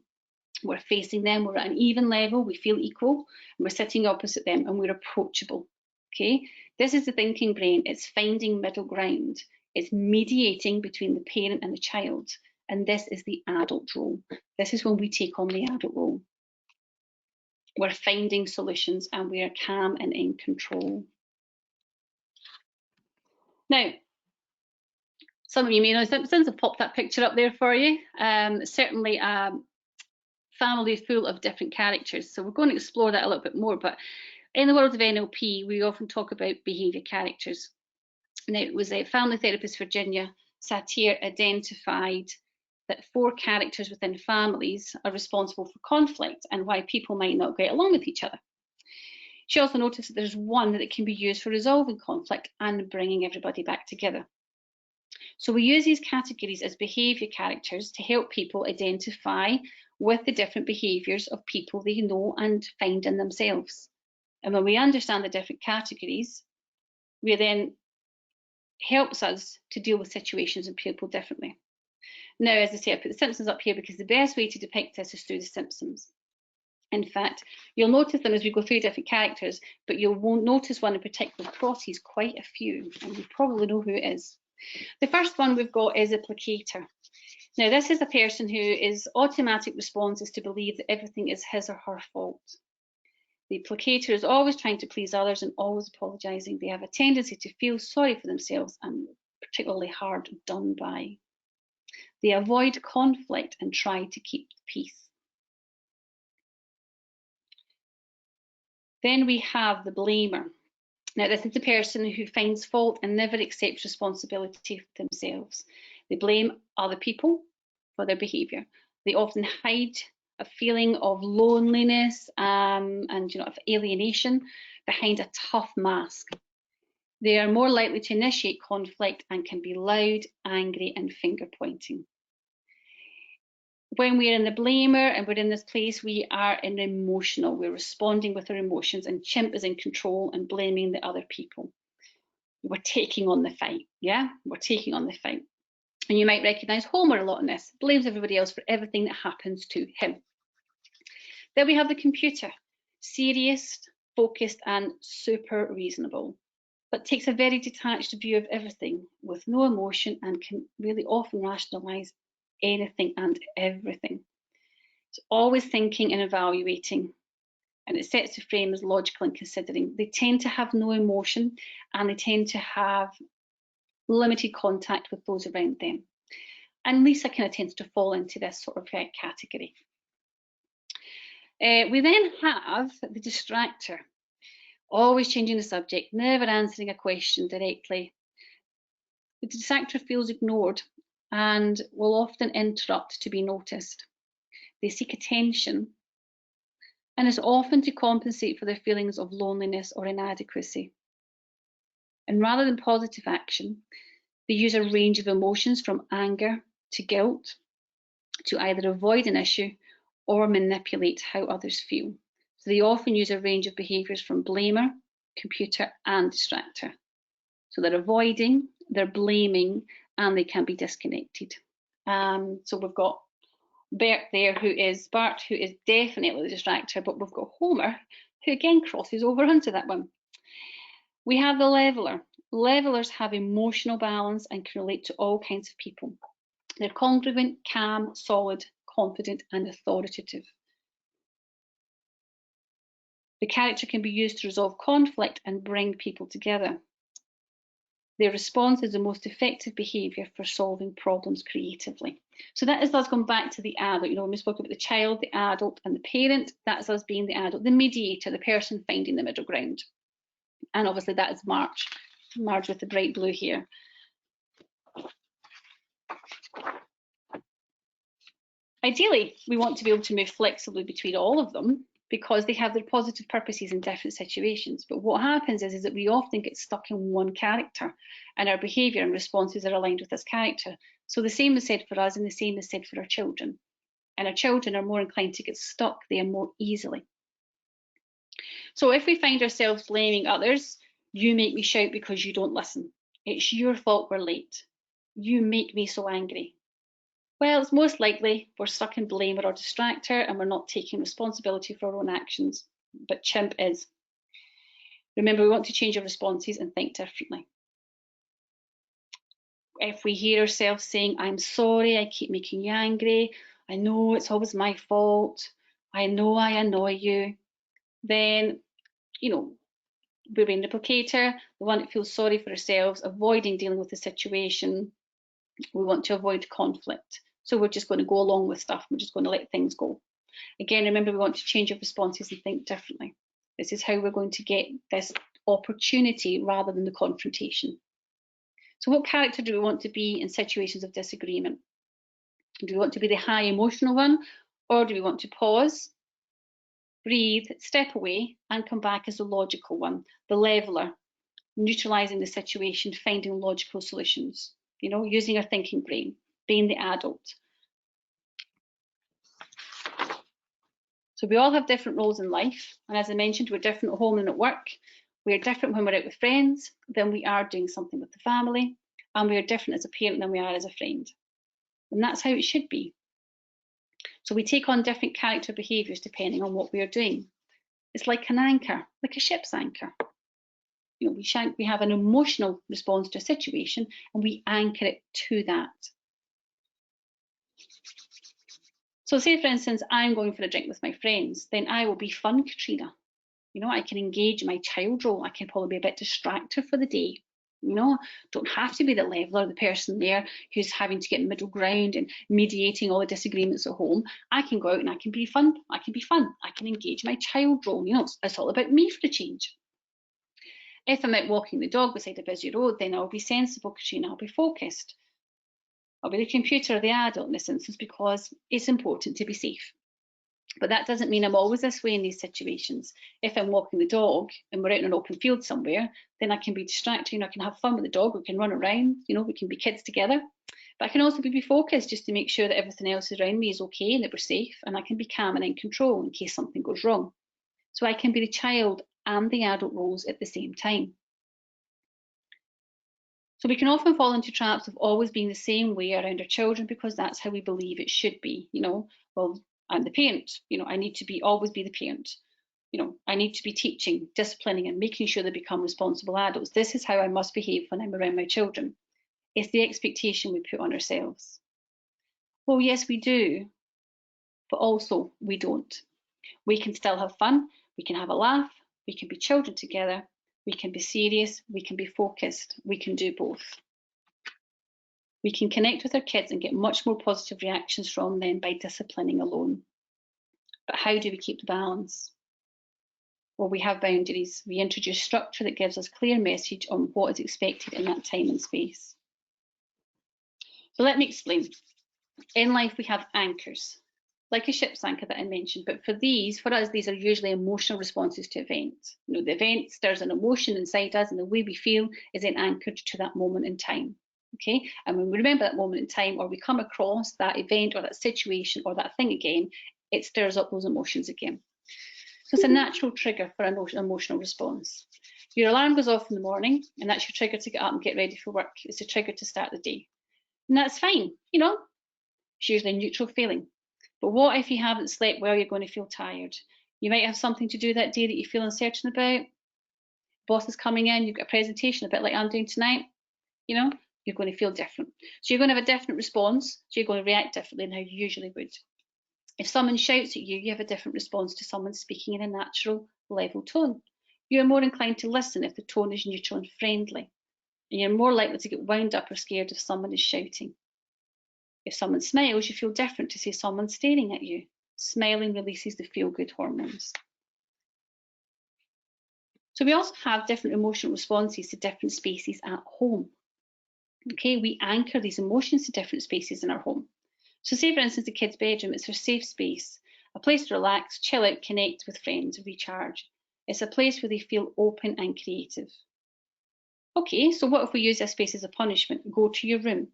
We're facing them. We're at an even level. We feel equal. And we're sitting opposite them, and we're approachable. Okay, this is the thinking brain. It's finding middle ground. It's mediating between the parent and the child. And this is the adult role. This is when we take on the adult role. We're finding solutions and we are calm and in control. Now, some of you may know, since I've popped that picture up there for you, certainly a family full of different characters. So we're going to explore that a little bit more. But in the world of NLP, we often talk about behaviour characters. Now, it was a family therapist, Virginia Satir, identified that 4 characters within families are responsible for conflict and why people might not get along with each other. She also noticed that there's one that can be used for resolving conflict and bringing everybody back together. So we use these categories as behaviour characters to help people identify with the different behaviours of people they know and find in themselves. And when we understand the different categories, we then helps us to deal with situations and people differently. Now, as I say, I put the Simpsons up here because the best way to depict this is through the Simpsons. In fact, you'll notice them as we go through different characters, but you won't notice one in particular crosses quite a few, and you probably know who it is. The first one we've got is a placator. Now, this is a person who is automatic response is to believe that everything is his or her fault. The placator is always trying to please others and always apologising. They have a tendency to feel sorry for themselves and particularly hard done by. They avoid conflict and try to keep the peace. Then we have the blamer. Now, this is the person who finds fault and never accepts responsibility for themselves. They blame other people for their behaviour. They often hide a feeling of loneliness and of alienation behind a tough mask. They are more likely to initiate conflict and can be loud, angry, and finger pointing. When we're in the blamer and we're in this place, we are in emotional. We're responding with our emotions, and Chimp is in control and blaming the other people. We're taking on the fight. Yeah, we're taking on the fight. And you might recognise Homer a lot in this. Blames everybody else for everything that happens to him. Then we have the computer. Serious, focused, and super reasonable, but takes a very detached view of everything with no emotion and can really often rationalise anything and everything. It's always thinking and evaluating, and it sets the frame as logical and considering. They tend to have no emotion and they tend to have limited contact with those around them. And Lisa kind of tends to fall into this sort of category. We then have the distractor, always changing the subject, never answering a question directly. The distractor feels ignored and will often interrupt to be noticed. They seek attention, and it's often to compensate for their feelings of loneliness or inadequacy. And rather than positive action, They use a range of emotions from anger to guilt to either avoid an issue or manipulate how others feel. So they often use a range of behaviours from blamer, computer and distractor. So they're avoiding, they're blaming, and they can be disconnected. So we've got Bart, who is definitely the distractor, but we've got Homer, who again crosses over onto that one. We have the leveler. Levelers have emotional balance and can relate to all kinds of people. They're congruent, calm, solid, confident, and authoritative. The character can be used to resolve conflict and bring people together. Their response is the most effective behaviour for solving problems creatively. So that is us going back to the adult. When we spoke about the child, the adult, and the parent, that's us being the adult, the mediator, the person finding the middle ground. And obviously that is Marge with the bright blue here. Ideally, we want to be able to move flexibly between all of them because they have their positive purposes in different situations. But what happens is that we often get stuck in one character and our behaviour and responses are aligned with this character. So the same is said for us and the same is said for our children. And our children are more inclined to get stuck there more easily. So if we find ourselves blaming others, you make me shout because you don't listen. It's your fault we're late. You make me so angry. Well, it's most likely we're stuck in blamer or distractor and we're not taking responsibility for our own actions, but Chimp is. Remember, we want to change our responses and think differently. If we hear ourselves saying, I'm sorry, I keep making you angry, I know it's always my fault, I know I annoy you, then, we're being the replicator, the one that feels sorry for ourselves, avoiding dealing with the situation. We want to avoid conflict. So we're just going to go along with stuff. We're just going to let things go. Again, remember, we want to change our responses and think differently. This is how we're going to get this opportunity rather than the confrontation. So what character do we want to be in situations of disagreement? Do we want to be the high emotional one, or do we want to pause, breathe, step away, and come back as the logical one, the leveler, neutralising the situation, finding logical solutions, using our thinking brain, being the adult. So we all have different roles in life, and as I mentioned, we're different at home and at work. We're different when we're out with friends than we are doing something with the family, and we are different as a parent than we are as a friend. And that's how it should be. So we take on different character behaviours depending on what we are doing. It's like an anchor, like a ship's anchor. We have an emotional response to a situation and we anchor it to that. So say, for instance, I'm going for a drink with my friends, then I will be fun, Katrina. I can engage my child role. I can probably be a bit distracted for the day. Don't have to be the leveler, the person there who's having to get middle ground and mediating all the disagreements at home. I can go out and I can be fun. I can engage my child role. It's all about me for a change. If I'm out walking the dog beside a busy road, then I'll be sensible, Katrina. I'll be focused. I'll be the computer or the adult in this instance because it's important to be safe. But that doesn't mean I'm always this way in these situations. If I'm walking the dog and we're out in an open field somewhere, then I can be distracted. I can have fun with the dog. We can run around. We can be kids together. But I can also be focused just to make sure that everything else around me is okay and that we're safe. And I can be calm and in control in case something goes wrong. So I can be the child and the adult roles at the same time. So we can often fall into traps of always being the same way around our children because that's how we believe it should be. Well, I'm the parent. I need to always be the parent. I need to be teaching, disciplining, and making sure they become responsible adults. This is how I must behave when I'm around my children. It's the expectation we put on ourselves. Well, yes, we do, but also we don't. We can still have fun. We can have a laugh. We can be children together. We can be serious, we can be focused, we can do both. We can connect with our kids and get much more positive reactions from them by disciplining alone. But how do we keep the balance? Well, we have boundaries. We introduce structure that gives us clear message on what is expected in that time and space. So let me explain. In life, we have anchors, like a ship's anchor that I mentioned, but for us, these are usually emotional responses to events. The event stirs an emotion inside us and the way we feel is then anchored to that moment in time. Okay, and when we remember that moment in time, or we come across that event or that situation or that thing again, it stirs up those emotions again. So it's a natural trigger for an emotional response. Your alarm goes off in the morning, and that's your trigger to get up and get ready for work. It's a trigger to start the day. And that's fine, you know, it's usually a neutral feeling. But what if you haven't slept well? You're going to feel tired. You might have something to do that day that you feel uncertain about. Boss is coming in, you've got a presentation, a bit like I'm doing tonight, you know, you're going to feel different. So you're going to have a different response. So you're going to react differently than how you usually would. If someone shouts at you, you have a different response to someone speaking in a natural, level tone. You're more inclined to listen if the tone is neutral and friendly. And you're more likely to get wound up or scared if someone is shouting. If someone smiles, you feel different to say someone staring at you. Smiling releases the feel-good hormones. So we also have different emotional responses to different spaces at home. Okay, we anchor these emotions to different spaces in our home. So say, for instance, the kid's bedroom, it's their safe space, a place to relax, chill out, connect with friends, recharge. It's a place where they feel open and creative. Okay, so what if we use this space as a punishment? Go to your room.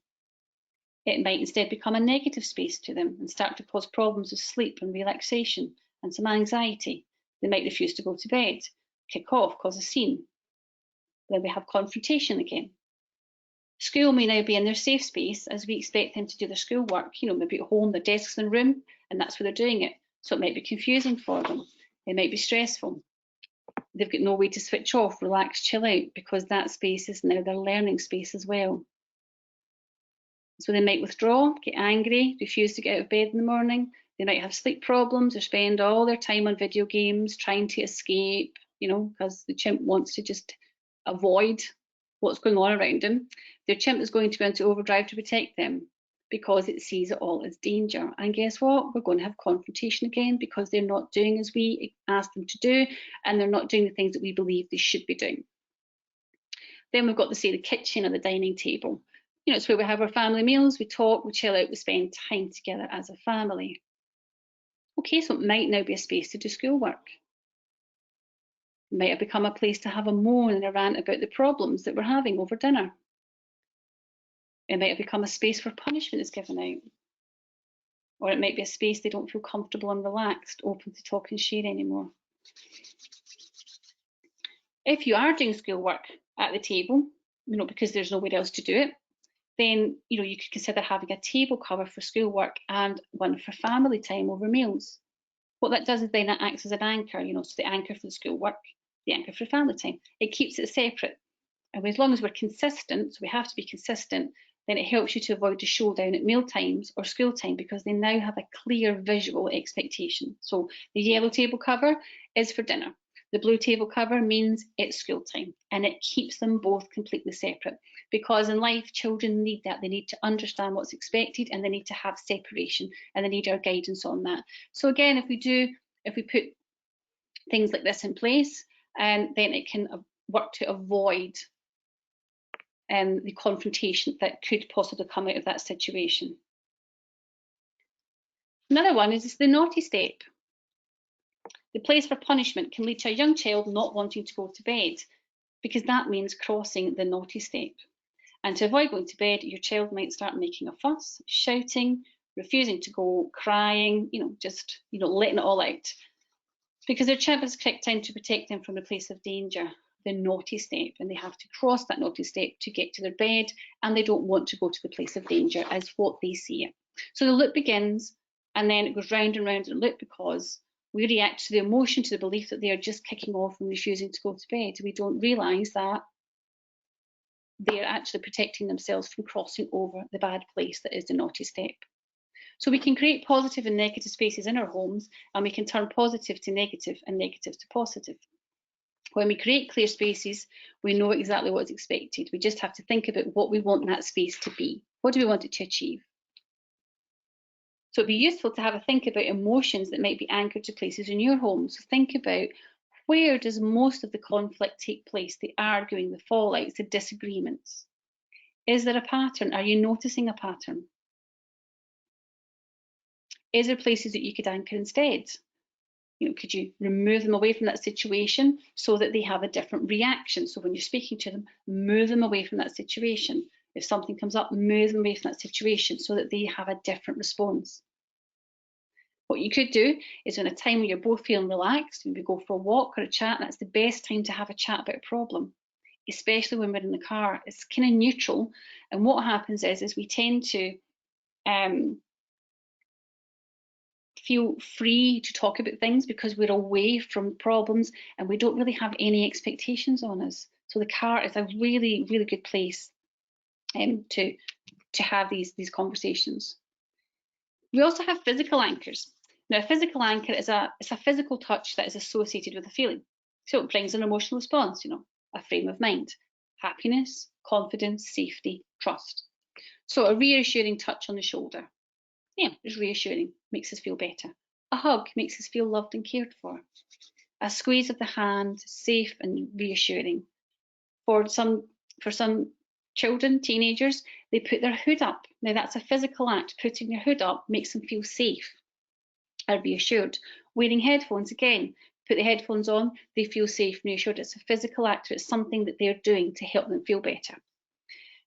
It might instead become a negative space to them and start to cause problems with sleep and relaxation and some anxiety. They might refuse to go to bed, kick off, cause a scene. Then we have confrontation again. School may now be in their safe space as we expect them to do their schoolwork, you know, maybe at home, their desks in the room, and that's where they're doing it. So it might be confusing for them. It might be stressful. They've got no way to switch off, relax, chill out, because that space is now their learning space as well. So they might withdraw, get angry, refuse to get out of bed in the morning. They might have sleep problems or spend all their time on video games trying to escape, you know, because the chimp wants to just avoid what's going on around him. Their chimp is going to go into overdrive to protect them because it sees it all as danger. And guess what? We're going to have confrontation again because they're not doing as we asked them to do, and they're not doing the things that we believe they should be doing. Then we've got the kitchen or the dining table. You know, it's where we have our family meals, we talk, we chill out, we spend time together as a family. Okay, so it might now be a space to do schoolwork. It might have become a place to have a moan and a rant about the problems that we're having over dinner. It might have become a space where punishment is given out. Or it might be a space they don't feel comfortable and relaxed, open to talk and share anymore. If you are doing schoolwork at the table, you know, because there's nowhere else to do it, then you know you could consider having a table cover for schoolwork and one for family time over meals. What that does is then it acts as an anchor, you know, so the anchor for the schoolwork, the anchor for family time. It keeps it separate. And as long as we're consistent, so we have to be consistent, then it helps you to avoid the showdown at meal times or school time because they now have a clear visual expectation. So the yellow table cover is for dinner. The blue table cover means it's school time, and it keeps them both completely separate because in life, children need that. They need to understand what's expected and they need to have separation and they need our guidance on that. So again, if we put things like this in place, then it can work to avoid the confrontation that could possibly come out of that situation. Another one is the naughty step. The place for punishment can lead to a young child not wanting to go to bed because that means crossing the naughty step. And to avoid going to bed, your child might start making a fuss, shouting, refusing to go, crying, just letting it all out. Because their chimp has kicked in to protect them from a place of danger, the naughty step, and they have to cross that naughty step to get to their bed, and they don't want to go to the place of danger as what they see it. So the loop begins, and then it goes round and round in a loop because we react to the emotion, to the belief that they are just kicking off and refusing to go to bed. We don't realise that they're actually protecting themselves from crossing over the bad place that is the naughty step. So we can create positive and negative spaces in our homes, and we can turn positive to negative and negative to positive. When we create clear spaces, we know exactly what's expected. We just have to think about what we want that space to be. What do we want it to achieve? So it'd be useful to have a think about emotions that might be anchored to places in your home. So think about, where does most of the conflict take place? The arguing, the fallouts, the disagreements. Is there a pattern? Are you noticing a pattern? Is there places that you could anchor instead? Could you remove them away from that situation so that they have a different reaction? So when you're speaking to them, move them away from that situation. If something comes up, move them away from that situation so that they have a different response. What you could do is in a time when you're both feeling relaxed, maybe go for a walk or a chat. That's the best time to have a chat about a problem, especially when we're in the car. It's kind of neutral. And what happens is we tend to feel free to talk about things because we're away from problems and we don't really have any expectations on us. So the car is a really, really good place to have these conversations. We also have physical anchors. Now, a physical anchor is a physical touch that is associated with a feeling. So it brings an emotional response, a frame of mind, happiness, confidence, safety, trust. So a reassuring touch on the shoulder. Yeah, it's reassuring, makes us feel better. A hug makes us feel loved and cared for. A squeeze of the hand, safe and reassuring. For some children, teenagers, they put their hood up. Now that's a physical act. Putting your hood up makes them feel safe and reassured. Wearing headphones, again, put the headphones on, they feel safe and reassured. It's a physical act, it's something that they're doing to help them feel better.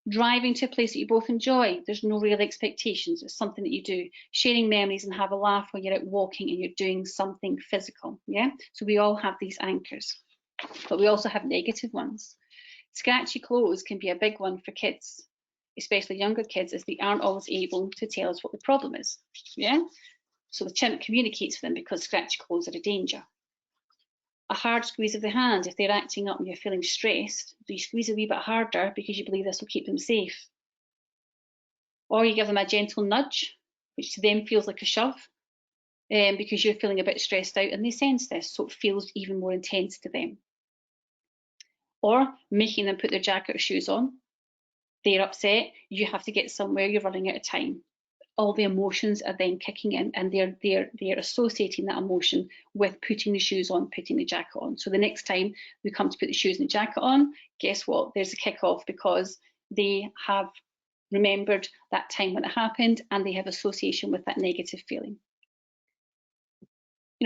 Driving to a place that you both enjoy, there's no real expectations, it's something that you do. Sharing memories and have a laugh when you're out walking and you're doing something physical, yeah? So we all have these anchors, but we also have negative ones. Scratchy clothes can be a big one for kids, especially younger kids, as they aren't always able to tell us what the problem is, yeah? So the chimp communicates with them because scratchy clothes are a danger. A hard squeeze of the hand, if they're acting up and you're feeling stressed, you squeeze a wee bit harder because you believe this will keep them safe. Or you give them a gentle nudge, which to them feels like a shove, because you're feeling a bit stressed out and they sense this, so it feels even more intense to them. Or making them put their jacket or shoes on. They're upset, you have to get somewhere, you're running out of time. All the emotions are then kicking in and they're associating that emotion with putting the shoes on, putting the jacket on. So the next time we come to put the shoes and the jacket on, guess what? There's a kick-off because they have remembered that time when it happened and they have association with that negative feeling.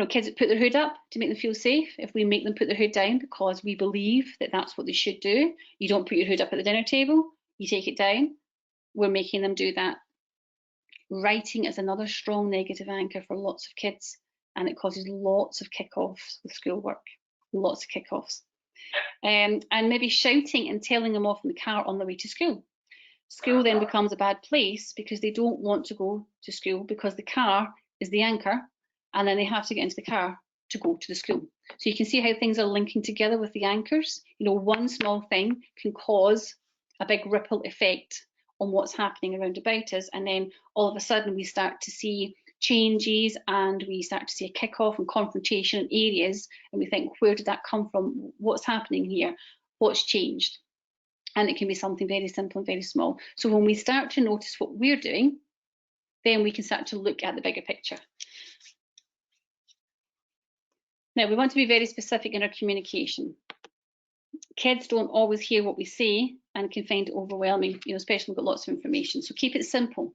Kids that put their hood up to make them feel safe, if we make them put their hood down because we believe that that's what they should do, you don't put your hood up at the dinner table, you take it down, we're making them do that. Writing is another strong negative anchor for lots of kids, and it causes lots of kick-offs with schoolwork, lots of kick-offs. And maybe shouting and telling them off in the car on the way to school. School then becomes a bad place because they don't want to go to school because the car is the anchor, and then they have to get into the car to go to the school. So you can see how things are linking together with the anchors. One small thing can cause a big ripple effect on what's happening around about us, and then all of a sudden we start to see changes and we start to see a kick-off and confrontation in areas, and we think, where did that come from? What's happening here? What's changed? And it can be something very simple and very small. So when we start to notice what we're doing, then we can start to look at the bigger picture. Now, we want to be very specific in our communication. Kids don't always hear what we say and can find it overwhelming, especially when we've got lots of information. So keep it simple.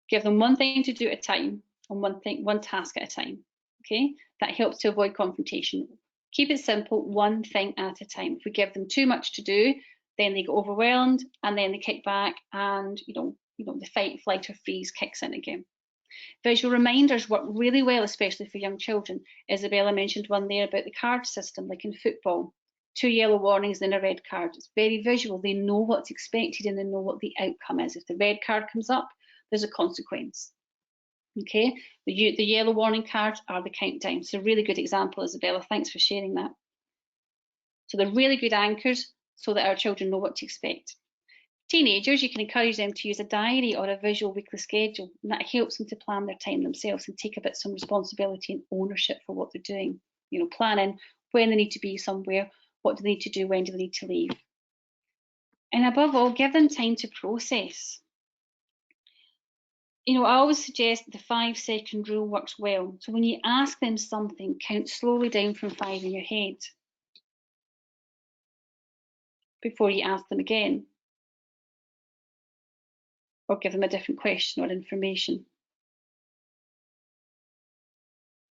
Give them one thing to do at a time and one task at a time. Okay, that helps to avoid confrontation. Keep it simple, one thing at a time. If we give them too much to do, then they get overwhelmed and then they kick back and the fight, flight or freeze kicks in again. Visual reminders work really well, especially for young children. Isabella mentioned one there about the card system, like in football. 2 yellow warnings and a red card. It's very visual. They know what's expected and they know what the outcome is. If the red card comes up, there's a consequence. Okay, the yellow warning cards are the countdown. So a really good example, Isabella. Thanks for sharing that. So they're really good anchors so that our children know what to expect. Teenagers, you can encourage them to use a diary or a visual weekly schedule, and that helps them to plan their time themselves and take a bit some responsibility and ownership for what they're doing. Planning when they need to be somewhere, what do they need to do, when do they need to leave. And above all, give them time to process. I always suggest the 5-second rule works well. So when you ask them something, count slowly down from 5 in your head before you ask them again, or give them a different question or information.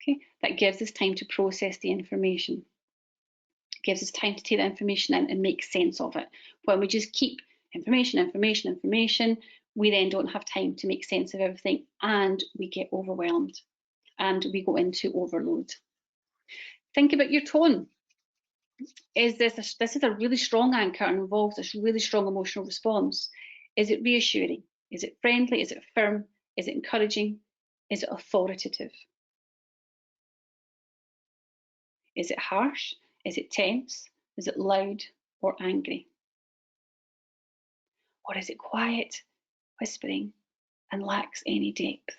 Okay, that gives us time to process the information. It gives us time to take that information in and make sense of it. When we just keep information, information, information. We then don't have time to make sense of everything, and we get overwhelmed and we go into overload. Think about your tone. This is a really strong anchor and involves this really strong emotional response. Is it reassuring? Is it friendly? Is it firm? Is it encouraging? Is it authoritative? Is it harsh? Is it tense? Is it loud or angry? Or is it quiet, whispering, and lacks any depth?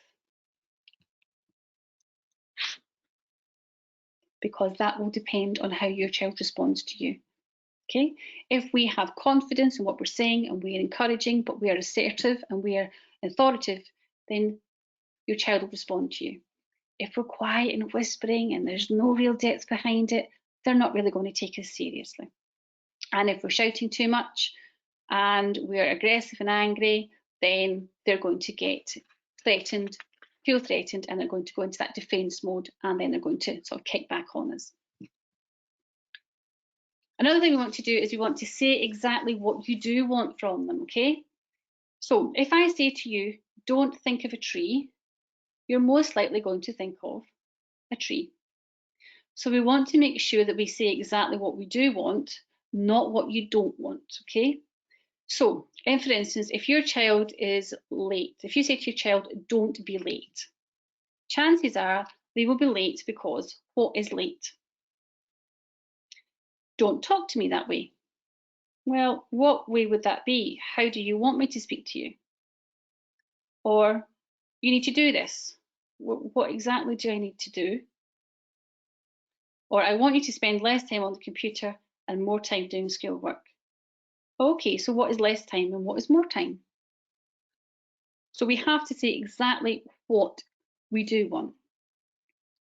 Because that will depend on how your child responds to you. Okay? If we have confidence in what we're saying and we are encouraging, but we are assertive and we are authoritative, then your child will respond to you. If we're quiet and whispering and there's no real depth behind it, they're not really going to take us seriously. And if we're shouting too much and we're aggressive and angry, then they're going to get threatened, feel threatened, and they're going to go into that defense mode, and then they're going to sort of kick back on us. Another thing we want to do is we want to say exactly what you do want from them, okay? So if I say to you, don't think of a tree, you're most likely going to think of a tree. So we want to make sure that we say exactly what we do want, not what you don't want, okay? So, for instance, if your child is late, if you say to your child, don't be late, chances are they will be late because what is late? Don't talk to me that way. Well, what way would that be? How do you want me to speak to you? Or, you need to do this. What exactly do I need to do? Or, I want you to spend less time on the computer and more time doing schoolwork. Okay, so what is less time and what is more time? So we have to say exactly what we do want.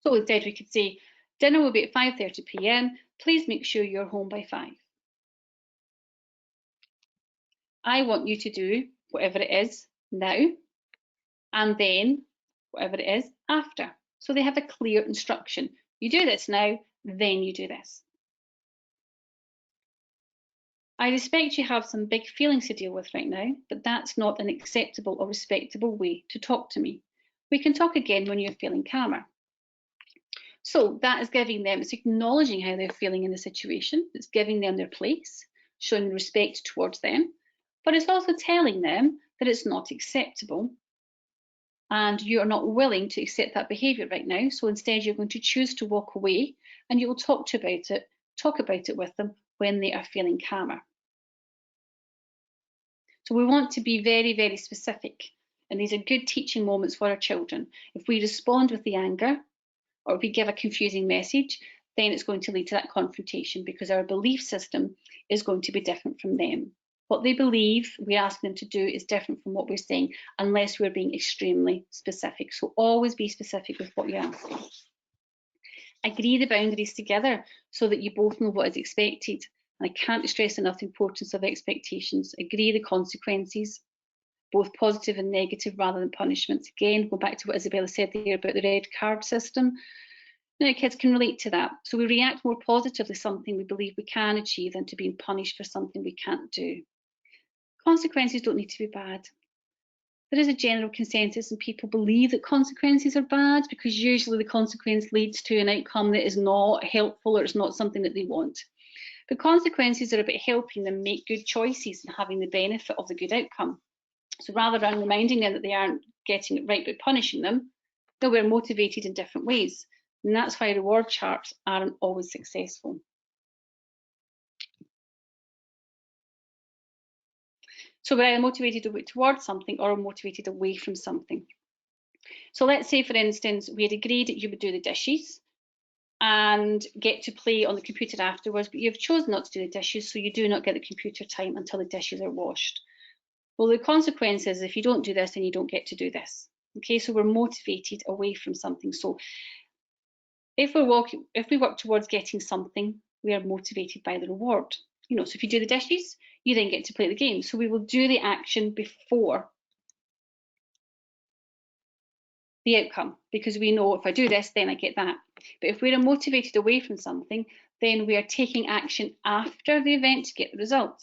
So instead we could say, dinner will be at 5:30 p.m. Please make sure you're home by 5. I want you to do whatever it is now, and then whatever it is after. So they have a clear instruction. You do this now, then you do this. I respect you have some big feelings to deal with right now, but that's not an acceptable or respectable way to talk to me. We can talk again when you're feeling calmer. So that is giving them, it's acknowledging how they're feeling in the situation, it's giving them their place, showing respect towards them, but it's also telling them that it's not acceptable and you're not willing to accept that behaviour right now. So instead you're going to choose to walk away, and you will talk about it with them when they are feeling calmer. So we want to be very, very specific, and these are good teaching moments for our children. If we respond with the anger, or if we give a confusing message, then it's going to lead to that confrontation, because our belief system is going to be different from them. What they believe we ask them to do is different from what we're saying, unless we're being extremely specific. So always be specific with what you're asking. Agree the boundaries together so that you both know what is expected. And I can't stress enough the importance of expectations. Agree the consequences, both positive and negative, rather than punishments. Again, go back to what Isabella said there about the red card system. Now, kids can relate to that. So we react more positively to something we believe we can achieve than to being punished for something we can't do. Consequences don't need to be bad. There is a general consensus and people believe that consequences are bad because usually the consequence leads to an outcome that is not helpful or it's not something that they want. But consequences are about helping them make good choices and having the benefit of the good outcome. So rather than reminding them that they aren't getting it right by punishing them, they'll be motivated in different ways. And that's why reward charts aren't always successful. So we're either motivated towards something or motivated away from something. So let's say, for instance, we had agreed that you would do the dishes and get to play on the computer afterwards, but you've chosen not to do the dishes, so you do not get the computer time until the dishes are washed. Well, the consequence is if you don't do this, then you don't get to do this. Okay, so we're motivated away from something. So if we work towards getting something, we are motivated by the reward. So if you do the dishes, you then get to play the game. So we will do the action before the outcome, because we know if I do this, then I get that. But if we're motivated away from something, then we are taking action after the event to get the result.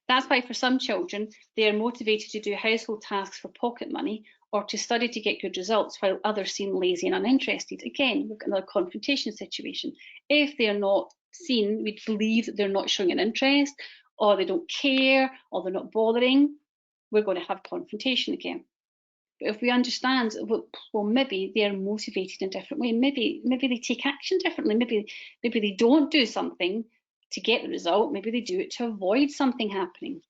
That's why for some children, they are motivated to do household tasks for pocket money or to study to get good results, while others seem lazy and uninterested. Again, we've got another confrontation situation. If they're not seen, we believe that they're not showing an interest, or they don't care, or they're not bothering, we're going to have confrontation again. But if we understand, well, maybe they're motivated in a different way. Maybe they take action differently. Maybe they don't do something to get the result. Maybe they do it to avoid something happening.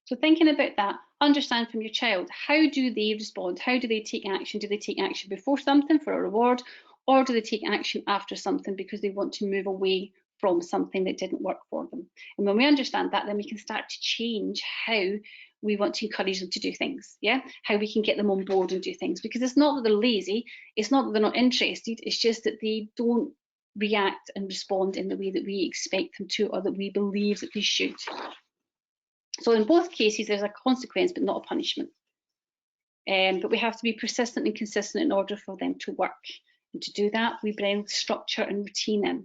So thinking about that, understand from your child, how do they respond? How do they take action? Do they take action before something for a reward, or do they take action after something because they want to move away from something that didn't work for them? And when we understand that, then we can start to change how we want to encourage them to do things, yeah? How we can get them on board and do things. Because it's not that they're lazy, it's not that they're not interested, it's just that they don't react and respond in the way that we expect them to, or that we believe that they should. So in both cases, there's a consequence, but not a punishment. But we have to be persistent and consistent in order for them to work. And to do that, we bring structure and routine in.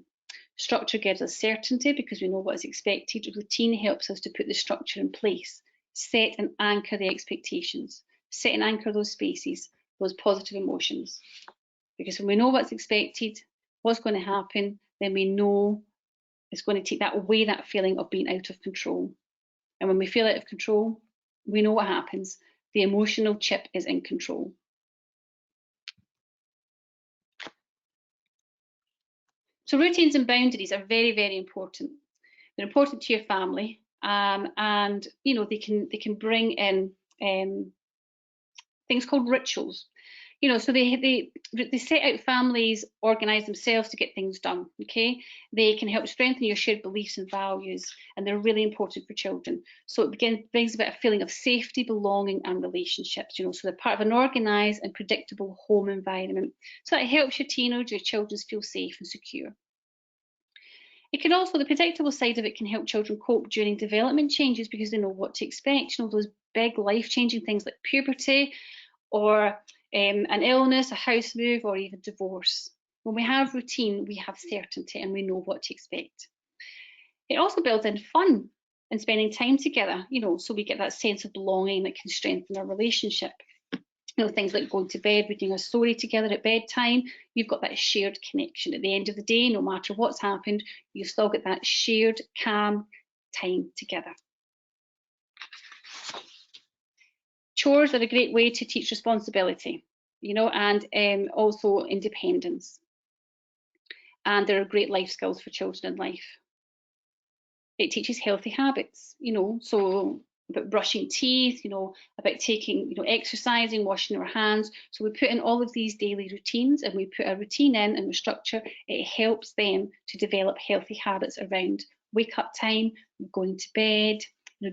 Structure gives us certainty because we know what is expected. Routine helps us to put the structure in place, set and anchor the expectations, set and anchor those spaces, those positive emotions. Because when we know what's expected, what's going to happen, then we know it's going to take that away, that feeling of being out of control. And when we feel out of control, we know what happens. The emotional chip is in control. So routines and boundaries are very, very important. They're important to your family, and they can bring in things called rituals. So they set out, families organise themselves to get things done. Okay, they can help strengthen your shared beliefs and values, and they're really important for children. So it brings about a feeling of safety, belonging, and relationships. So they're part of an organised and predictable home environment. So that helps your teenagers, your children feel safe and secure. It can also, the predictable side of it can help children cope during development changes because they know what to expect. Those big life-changing things like puberty, or an illness, a house move, or even divorce. When we have routine, we have certainty and we know what to expect. It also builds in fun and spending time together, so we get that sense of belonging that can strengthen our relationship. Things like going to bed, reading a story together at bedtime, you've got that shared connection. At the end of the day, no matter what's happened, you've still got that shared, calm time together. Chores are a great way to teach responsibility, and also independence. And they're great life skills for children in life. It teaches healthy habits, so about brushing teeth, about taking, exercising, washing our hands. So we put in all of these daily routines, and we put a routine in and we structure. It helps them to develop healthy habits around wake up time, going to bed,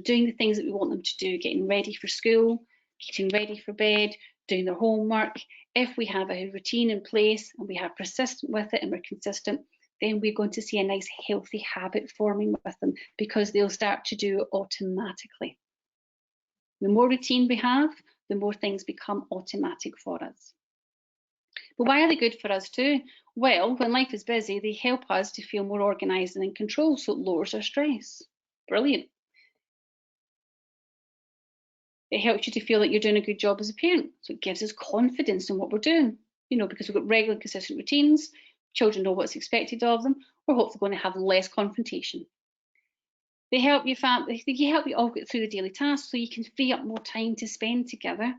doing the things that we want them to do, getting ready for school, getting ready for bed, doing their homework. If we have a routine in place and we have persistent with it and we're consistent, then we're going to see a nice healthy habit forming with them because they'll start to do it automatically. The more routine we have, the more things become automatic for us. But why are they good for us too? Well, when life is busy, they help us to feel more organised and in control, so it lowers our stress. Brilliant. It helps you to feel like you're doing a good job as a parent, so it gives us confidence in what we're doing, because we've got regular, consistent routines, children know what's expected of them, we're hopefully going to have less confrontation. They help you all get through the daily tasks so you can free up more time to spend together,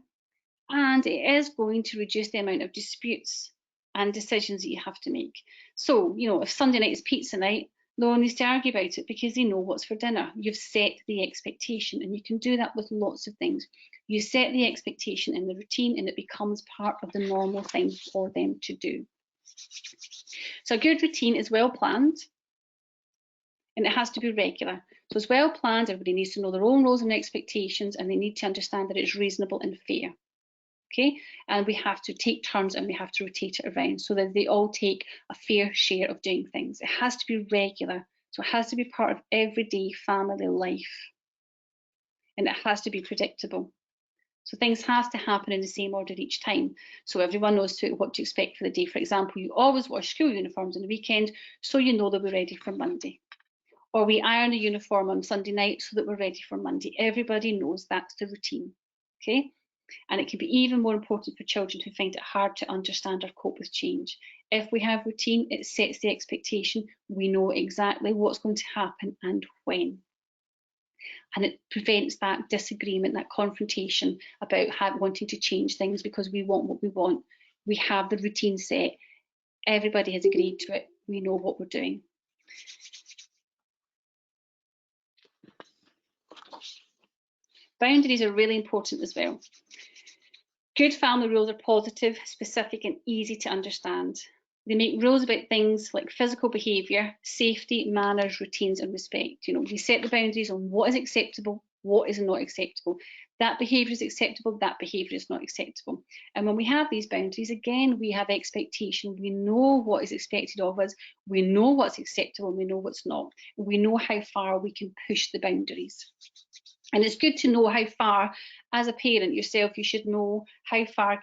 and it is going to reduce the amount of disputes and decisions that you have to make. So, if Sunday night is pizza night, no one needs to argue about it because they know what's for dinner. You've set the expectation, and you can do that with lots of things. You set the expectation in the routine and it becomes part of the normal thing for them to do. So a good routine is well planned and it has to be regular. So it's well planned, everybody needs to know their own roles and expectations, and they need to understand that it's reasonable and fair. Okay, and we have to take turns and we have to rotate it around so that they all take a fair share of doing things. It has to be regular, so it has to be part of everyday family life, and it has to be predictable. So things have to happen in the same order each time. So everyone knows what to expect for the day. For example, you always wash school uniforms on the weekend, so you know they'll be ready for Monday. Or we iron the uniform on Sunday night so that we're ready for Monday. Everybody knows that's the routine, okay? And it can be even more important for children who find it hard to understand or cope with change. If we have routine, it sets the expectation. We know exactly what's going to happen and when. And it prevents that disagreement, that confrontation about wanting to change things because we want what we want. We have the routine set. Everybody has agreed to it. We know what we're doing. Boundaries are really important as well. Good family rules are positive, specific, and easy to understand. They make rules about things like physical behaviour, safety, manners, routines, and respect. We set the boundaries on what is acceptable, what is not acceptable. That behaviour is acceptable, that behaviour is not acceptable. And when we have these boundaries, again, we have expectation. We know what is expected of us. We know what's acceptable and we know what's not. We know how far we can push the boundaries. And it's good to know how far, as a parent yourself, you should know how far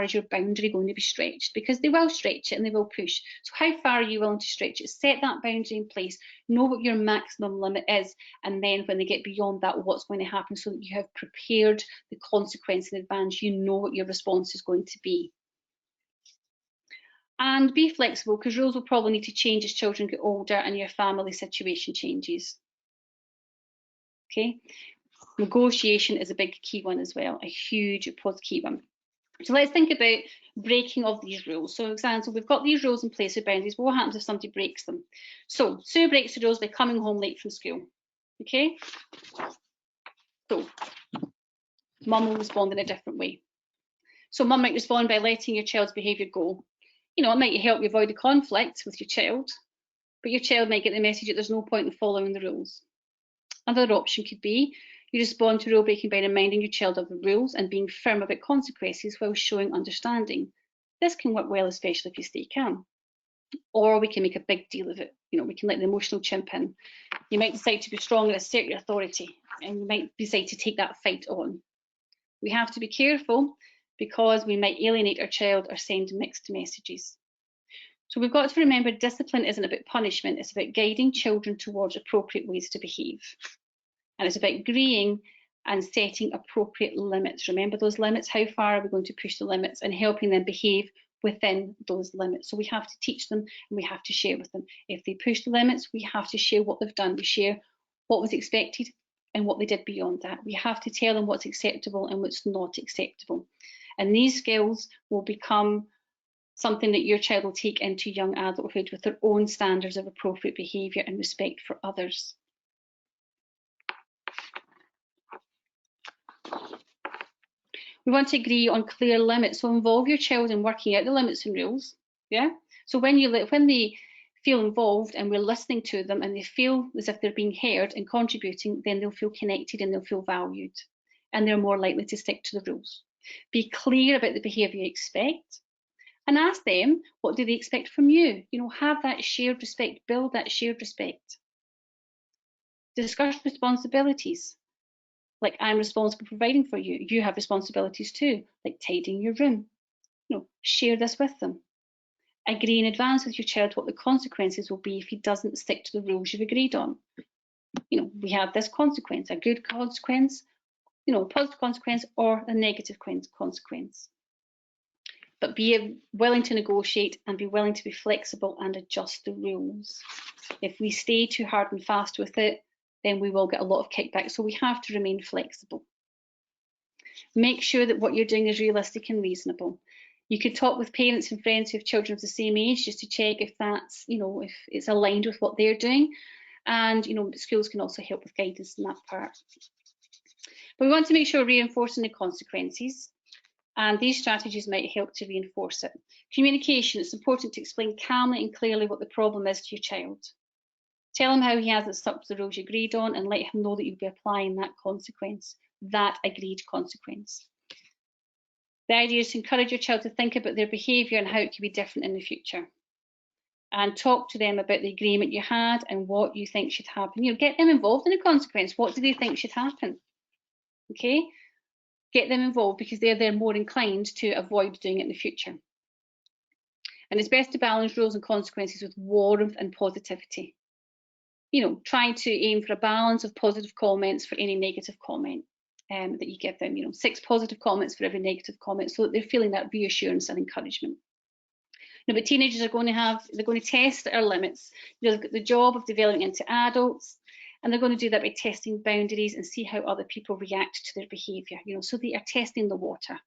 is your boundary going to be stretched, because they will stretch it and they will push. So how far are you willing to stretch it? Set that boundary in place, know what your maximum limit is, and then when they get beyond that, what's going to happen, so that you have prepared the consequence in advance. You know what your response is going to be. And be flexible, because rules will probably need to change as children get older and your family situation changes. Okay, negotiation is a big key one as well, a huge key one. So let's think about breaking of these rules. So, for example, we've got these rules in place with boundaries, but what happens if somebody breaks them? So Sue breaks the rules by coming home late from school. Okay, so mum will respond in a different way. So mum might respond by letting your child's behaviour go. It might help you avoid the conflict with your child, but your child might get the message that there's no point in following the rules. Another option could be you respond to rule breaking by reminding your child of the rules and being firm about consequences while showing understanding. This can work well, especially if you stay calm. Or we can make a big deal of it. We can let the emotional chimp in. You might decide to be strong and assert your authority, and you might decide to take that fight on. We have to be careful, because we might alienate our child or send mixed messages. So we've got to remember, discipline isn't about punishment, it's about guiding children towards appropriate ways to behave. And it's about agreeing and setting appropriate limits. Remember those limits, how far are we going to push the limits, and helping them behave within those limits. So we have to teach them and we have to share with them. If they push the limits, we have to share what they've done. We share what was expected and what they did beyond that. We have to tell them what's acceptable and what's not acceptable. And these skills will become something that your child will take into young adulthood with their own standards of appropriate behaviour and respect for others. We want to agree on clear limits, so involve your child in working out the limits and rules. Yeah. So when they feel involved and we're listening to them and they feel as if they're being heard and contributing, then they'll feel connected and they'll feel valued, and they're more likely to stick to the rules. Be clear about the behaviour you expect, and ask them, what do they expect from you? Have that shared respect, build that shared respect. Discuss responsibilities. Like, I'm responsible for providing for you. You have responsibilities too, like tidying your room. Share this with them. Agree in advance with your child what the consequences will be if he doesn't stick to the rules you've agreed on. We have this consequence, a good consequence, a positive consequence, or a negative consequence. But be willing to negotiate and be willing to be flexible and adjust the rules. If we stay too hard and fast with it, then we will get a lot of kickback. So we have to remain flexible. Make sure that what you're doing is realistic and reasonable. You could talk with parents and friends who have children of the same age just to check if that's, if it's aligned with what they're doing. And, schools can also help with guidance in that part. But we want to make sure we're reinforcing the consequences. And these strategies might help to reinforce it. Communication, it's important to explain calmly and clearly what the problem is to your child. Tell him how he hasn't stuck to the rules you agreed on, and let him know that you'll be applying that consequence, that agreed consequence. The idea is to encourage your child to think about their behaviour and how it can be different in the future. And talk to them about the agreement you had and what you think should happen. Get them involved in the consequence. What do they think should happen? Okay? Get them involved because they're more inclined to avoid doing it in the future. And it's best to balance rules and consequences with warmth and positivity. Trying to aim for a balance of positive comments for any negative comment that you give them. 6 positive comments for every negative comment, so that they're feeling that reassurance and encouragement. But teenagers they're going to test our limits. They've got the job of developing into adults, and they're going to do that by testing boundaries and see how other people react to their behaviour. So they are testing the water.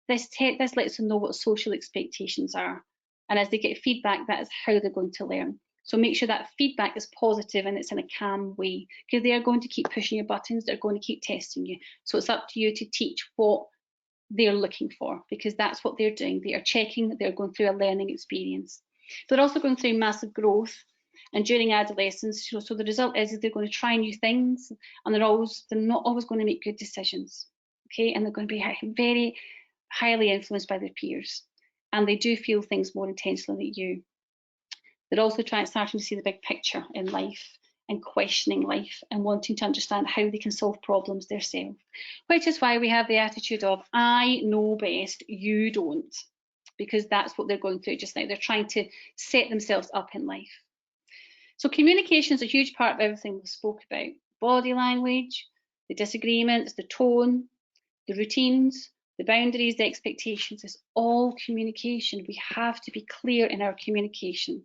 This lets them know what social expectations are, and as they get feedback, that is how they're going to learn. So make sure that feedback is positive and it's in a calm way, because they are going to keep pushing your buttons. They're going to keep testing you. So it's up to you to teach what they're looking for, because that's what they're doing. They are checking, they're going through a learning experience. They're also going through massive growth, and during adolescence, so the result is they're going to try new things, and they're not always going to make good decisions. Okay, and they're going to be very highly influenced by their peers, and they do feel things more intensely than you. They're also starting to see the big picture in life and questioning life and wanting to understand how they can solve problems themselves, which is why we have the attitude of I know best, you don't, because that's what they're going through just now. They're trying to set themselves up in life. So communication is a huge part of everything we spoke about. Body language, the disagreements, the tone, the routines, the boundaries, the expectations. It's all communication. We have to be clear in our communication.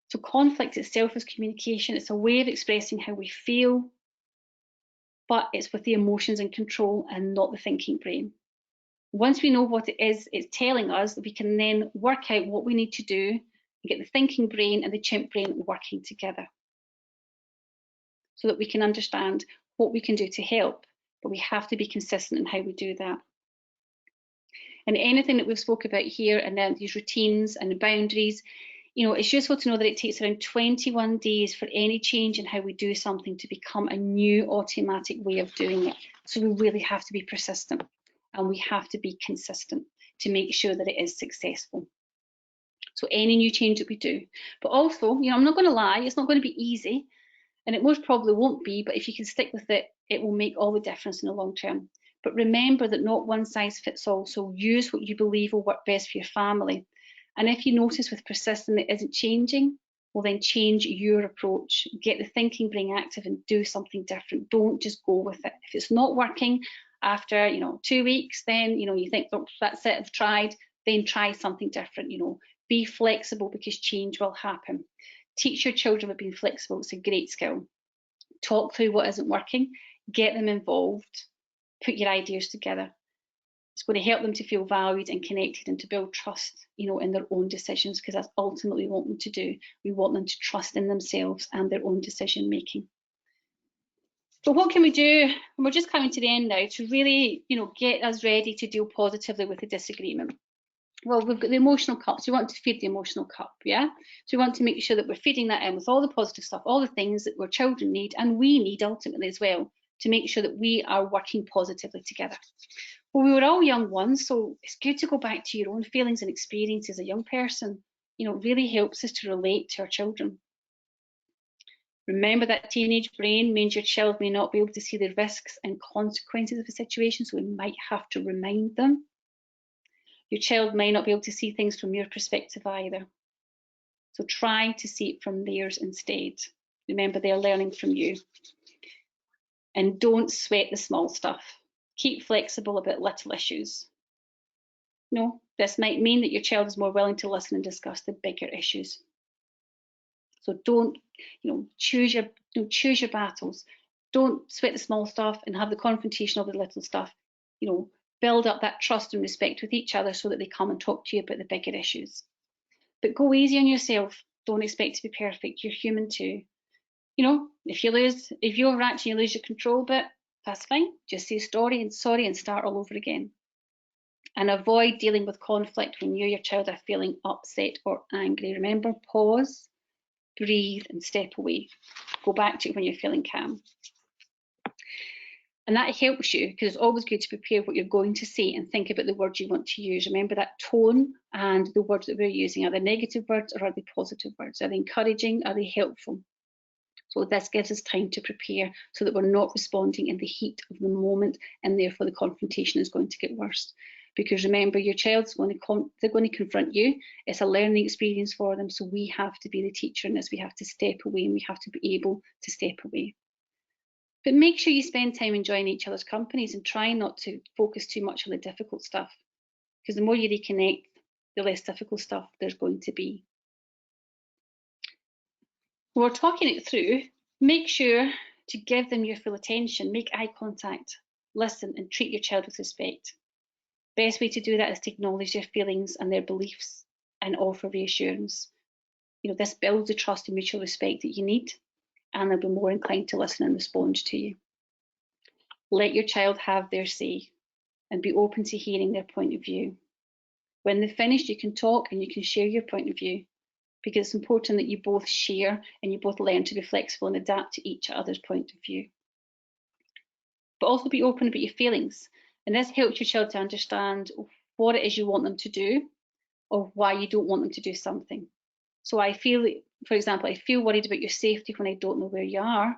So conflict itself is communication. It's a way of expressing how we feel, but it's with the emotions in control and not the thinking brain. Once we know what it is it's telling us, we can then work out what we need to do and get the thinking brain and the chimp brain working together, so that we can understand what we can do to help, but we have to be consistent in how we do that. And anything that we've spoke about here, and then these routines and the boundaries, it's useful to know that it takes around 21 days for any change in how we do something to become a new automatic way of doing it. So we really have to be persistent, and we have to be consistent to make sure that it is successful. So any new change that we do, but also, I'm not going to lie, it's not going to be easy, and it most probably won't be, but if you can stick with it, it will make all the difference in the long term. But remember that not one size fits all, so use what you believe will work best for your family. And if you notice with persistence it isn't changing, well then change your approach. Get the thinking brain active and do something different. Don't just go with it. If it's not working after 2 weeks, then you think, oh, that's it, I've tried, then try something different. Be flexible, because change will happen. Teach your children about being flexible. It's a great skill. Talk through what isn't working, get them involved, put your ideas together. It's going to help them to feel valued and connected, and to build trust, in their own decisions, because that's ultimately what we want them to do. We want them to trust in themselves and their own decision making. So what can we do? And we're just coming to the end now, to really, get us ready to deal positively with the disagreement. Well, we've got the emotional cup, so we want to feed the emotional cup, yeah? So we want to make sure that we're feeding that in with all the positive stuff, all the things that our children need, and we need ultimately as well, to make sure that we are working positively together. Well, we were all young ones, so it's good to go back to your own feelings and experiences as a young person. It really helps us to relate to our children. Remember that teenage brain means your child may not be able to see the risks and consequences of a situation, so we might have to remind them. Your child may not be able to see things from your perspective either. So try to see it from theirs instead. Remember, they're learning from you. And don't sweat the small stuff. Keep flexible about little issues. This might mean that your child is more willing to listen and discuss the bigger issues. So don't, choose your battles. Don't sweat the small stuff and have the confrontation over the little stuff. Build up that trust and respect with each other, so that they come and talk to you about the bigger issues. But go easy on yourself. Don't expect to be perfect. You're human too. If you overact and you lose your control bit, that's fine. Just say sorry and start all over again. And avoid dealing with conflict when you or your child are feeling upset or angry. Remember, pause, breathe, and step away. Go back to it when you're feeling calm. And that helps you, because it's always good to prepare what you're going to say and think about the words you want to use. Remember that tone and the words that we're using. Are they negative words or are they positive words? Are they encouraging? Are they helpful? So this gives us time to prepare so that we're not responding in the heat of the moment, and therefore the confrontation is going to get worse. Because remember, your child's going to confront you. It's a learning experience for them, so we have to be the teacher in this. We have to step away, and we have to be able to step away. But make sure you spend time enjoying each other's companies and try not to focus too much on the difficult stuff, because the more you reconnect, the less difficult stuff there's going to be. When we're talking it through, make sure to give them your full attention, make eye contact, listen, and treat your child with respect. Best way to do that is to acknowledge their feelings and their beliefs and offer reassurance. This builds the trust and mutual respect that you need, and they'll be more inclined to listen and respond to you. Let your child have their say and be open to hearing their point of view. When they've finished, you can talk and you can share your point of view, because it's important that you both share and you both learn to be flexible and adapt to each other's point of view. But also be open about your feelings, and this helps your child to understand what it is you want them to do or why you don't want them to do something. So I feel, for example, I feel worried about your safety when I don't know where you are,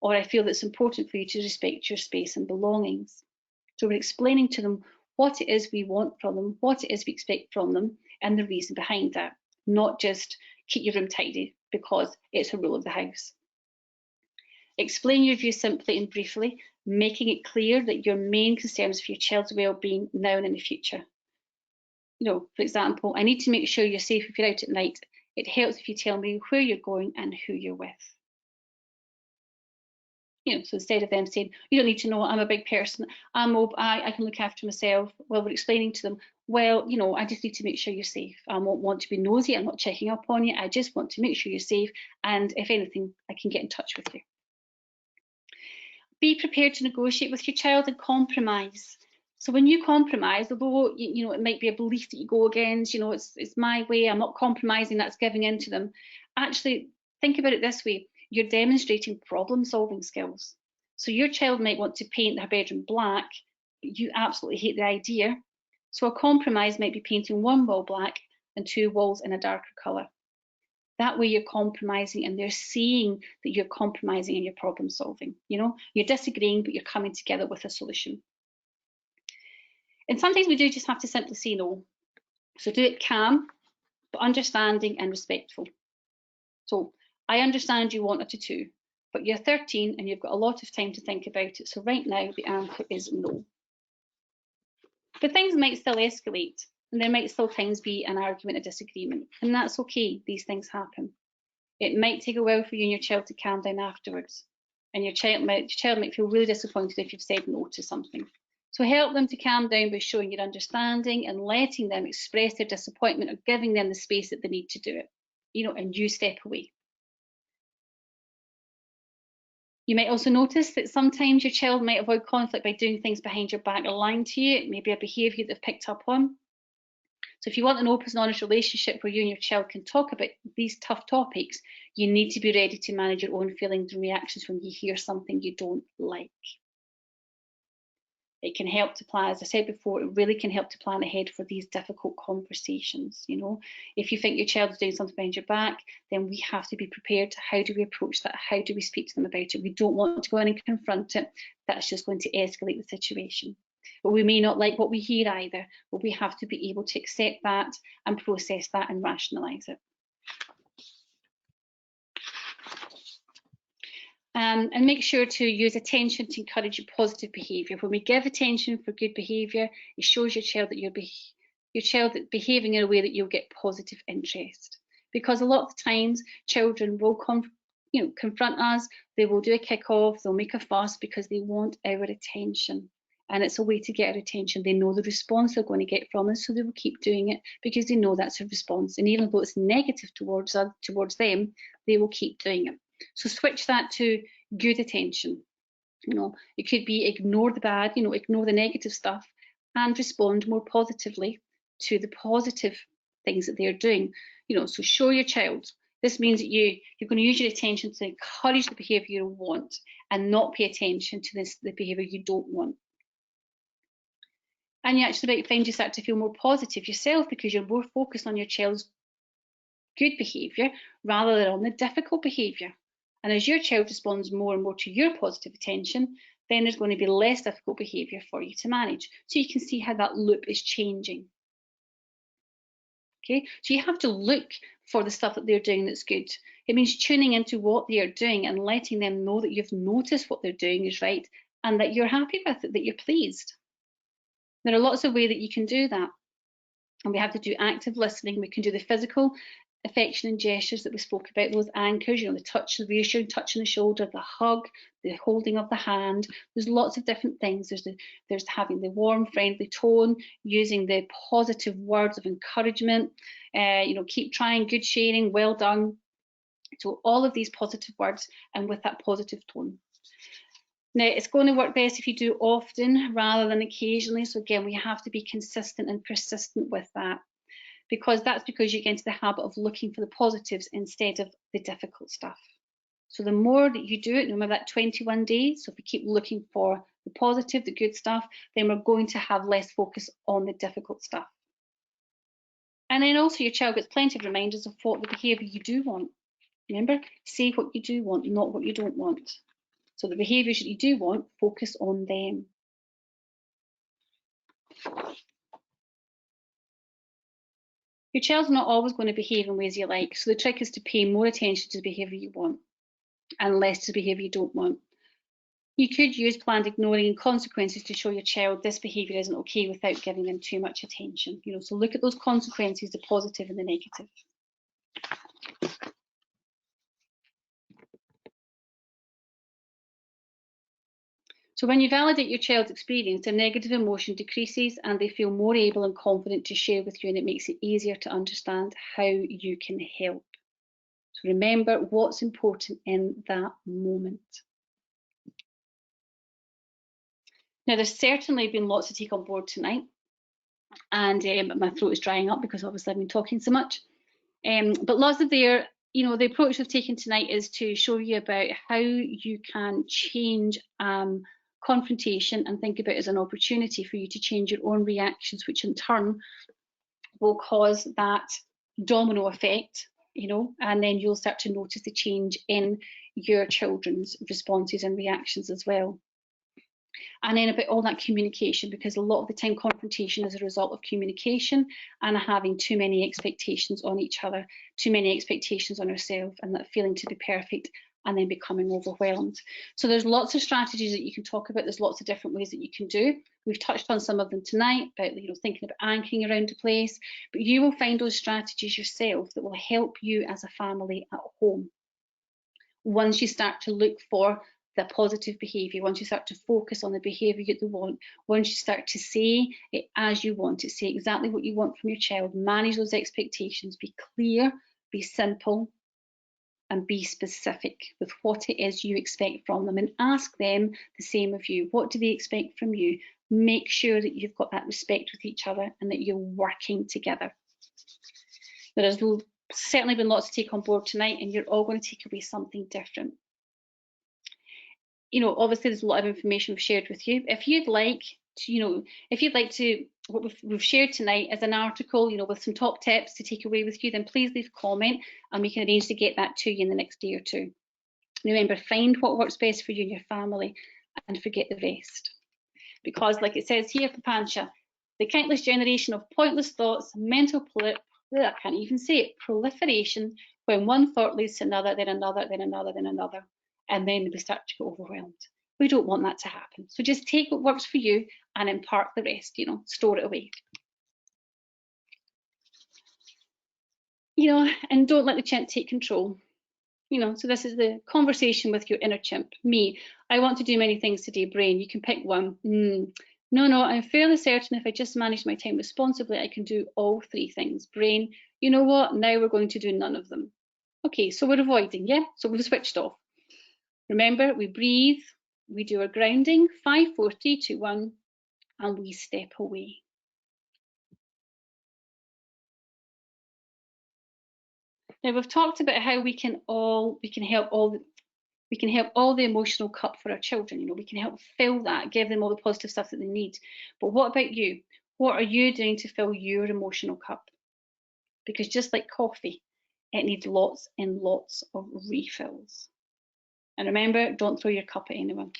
or I feel that it's important for you to respect your space and belongings. So we're explaining to them what it is we want from them, what it is we expect from them, and the reason behind that, not just keep your room tidy because it's a rule of the house. Explain your view simply and briefly, making it clear that your main concern is for your child's well-being now and in the future. For example, I need to make sure you're safe if you're out at night. It helps if you tell me where you're going and who you're with. So instead of them saying, you don't need to know, I'm a big person, I can look after myself, well, we're explaining to them, well, I just need to make sure you're safe. I won't want to be nosy, I'm not checking up on you, I just want to make sure you're safe, and if anything, I can get in touch with you. Be prepared to negotiate with your child and compromise. So when you compromise, although it might be a belief that you go against, it's my way, I'm not compromising, that's giving in to them. Actually, think about it this way. You're demonstrating problem-solving skills. So your child might want to paint their bedroom black, but you absolutely hate the idea. So a compromise might be painting one wall black and two walls in a darker colour. That way you're compromising, and they're seeing that you're compromising in your problem solving. You're disagreeing, but you're coming together with a solution. And sometimes we do just have to simply say no. So do it calm, but understanding and respectful. So I understand you wanted to too, but you're 13 and you've got a lot of time to think about it. So right now the answer is no. But things might still escalate, and there might still times be an argument, a disagreement, and that's okay. These things happen. It might take a while for you and your child to calm down afterwards, and your child might feel really disappointed if you've said no to something. So help them to calm down by showing your understanding and letting them express their disappointment, or giving them the space that they need to do it, and you step away. You might also notice that sometimes your child might avoid conflict by doing things behind your back or lying to you. It may be a behaviour they've picked up on. So if you want an open and honest relationship where you and your child can talk about these tough topics, you need to be ready to manage your own feelings and reactions when you hear something you don't like. It can help to plan, as I said before, it really can help to plan ahead for these difficult conversations. If you think your child is doing something behind your back, then we have to be prepared to how do we approach that? How do we speak to them about it? We don't want to go in and confront it. That's just going to escalate the situation. But we may not like what we hear either, but we have to be able to accept that and process that and rationalise it. And make sure to use attention to encourage positive behaviour. When we give attention for good behaviour, it shows your child that your child behaving in a way that you'll get positive interest. Because a lot of the times children will confront us, they will do a kick-off, they'll make a fuss because they want our attention. And it's a way to get our attention. They know the response they're going to get from us, so they will keep doing it because they know that's a response. And even though it's negative towards them, they will keep doing it. So switch that to good attention. It could be ignore the bad, ignore the negative stuff and respond more positively to the positive things that they're doing. So show your child. This means that you're going to use your attention to encourage the behaviour you want and not pay attention to the behaviour you don't want. And you actually might find you start to feel more positive yourself because you're more focused on your child's good behaviour rather than on the difficult behaviour. And as your child responds more and more to your positive attention, then there's going to be less difficult behaviour for you to manage. So you can see how that loop is changing. Okay, so you have to look for the stuff that they're doing that's good. It means tuning into what they are doing and letting them know that you've noticed what they're doing is right and that you're happy with it, that you're pleased. There are lots of ways that you can do that. And we have to do active listening. We can do the physical affection and gestures that we spoke about, those anchors, the touch, the reassuring touch on the shoulder, the hug, the holding of the hand. There's lots of different things. There's having the warm, friendly tone, using the positive words of encouragement, keep trying, good sharing, well done. So all of these positive words and with that positive tone. Now, it's going to work best if you do often rather than occasionally. So again, we have to be consistent and persistent with that, because you get into the habit of looking for the positives instead of the difficult stuff. So the more that you do it, remember that 21 days, so if we keep looking for the positive, the good stuff, then we're going to have less focus on the difficult stuff. And then also your child gets plenty of reminders of what the behaviour you do want. Remember, say what you do want, not what you don't want. So the behaviours that you do want, focus on them. Your child's not always going to behave in ways you like, so the trick is to pay more attention to the behaviour you want and less to the behaviour you don't want. You could use planned ignoring and consequences to show your child this behaviour isn't okay without giving them too much attention. So look at those consequences, the positive and the negative. So when you validate your child's experience, their negative emotion decreases and they feel more able and confident to share with you, and it makes it easier to understand how you can help. So remember what's important in that moment. Now, there's certainly been lots to take on board tonight, and my throat is drying up because obviously I've been talking so much. But lots of the approach we've taken tonight is to show you about how you can change confrontation and think about it as an opportunity for you to change your own reactions, which in turn will cause that domino effect, and then you'll start to notice the change in your children's responses and reactions as well. And then about all that communication, because a lot of the time confrontation is a result of communication and having too many expectations on each other, too many expectations on ourselves, and that feeling to be perfect and then becoming overwhelmed. So there's lots of strategies that you can talk about. There's lots of different ways that you can do. We've touched on some of them tonight about thinking about anchoring around a place, but you will find those strategies yourself that will help you as a family at home. Once you start to look for the positive behaviour, once you start to focus on the behaviour that you want, once you start to say it as you want it, say exactly what you want from your child, manage those expectations, be clear, be simple, and be specific with what it is you expect from them, and ask them the same of you. What do they expect from you? Make sure that you've got that respect with each other and that you're working together. There has certainly been lots to take on board tonight, and you're all going to take away something different. Obviously there's a lot of information we've shared with you. If you'd like to, what we've shared tonight as an article, with some top tips to take away with you, then please leave a comment and we can arrange to get that to you in the next day or two. Remember, find what works best for you and your family and forget the rest. Because like it says here, Papancha, the countless generation of pointless thoughts, mental I can't even say it, proliferation, when one thought leads to another, then another, then another, then another, and then we start to get overwhelmed. We don't want that to happen. So just take what works for you and impart the rest, store it away. And don't let the chimp take control. So this is the conversation with your inner chimp. Me, I want to do many things today. Brain, you can pick one. No, I'm fairly certain if I just manage my time responsibly, I can do all three things. Brain, you know what? Now we're going to do none of them. Okay, so we're avoiding, yeah? So we've switched off. Remember, we breathe, we do our grounding, 5, 4, 3, 2, 1, and we step away. Now we've talked about how we can help all the emotional cup for our children. We can help fill that, give them all the positive stuff that they need. But what about you? What are you doing to fill your emotional cup? Because just like coffee, it needs lots and lots of refills. And remember, don't throw your cup at anyone.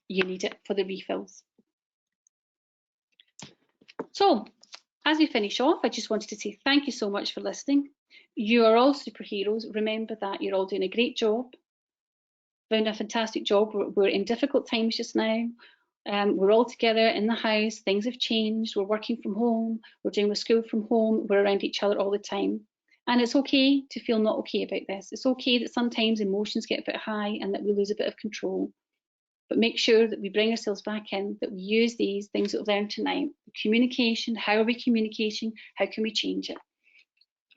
You need it for the refills. So, as we finish off, I just wanted to say thank you so much for listening. You are all superheroes. Remember that. You're all doing a great job. Doing a fantastic job. We're in difficult times just now. We're all together in the house. Things have changed. We're working from home. We're doing with school from home. We're around each other all the time. And it's okay to feel not okay about this. It's okay that sometimes emotions get a bit high and that we lose a bit of control. But make sure that we bring ourselves back in, that we use these things that we've learned tonight. Communication, how are we communicating? How can we change it?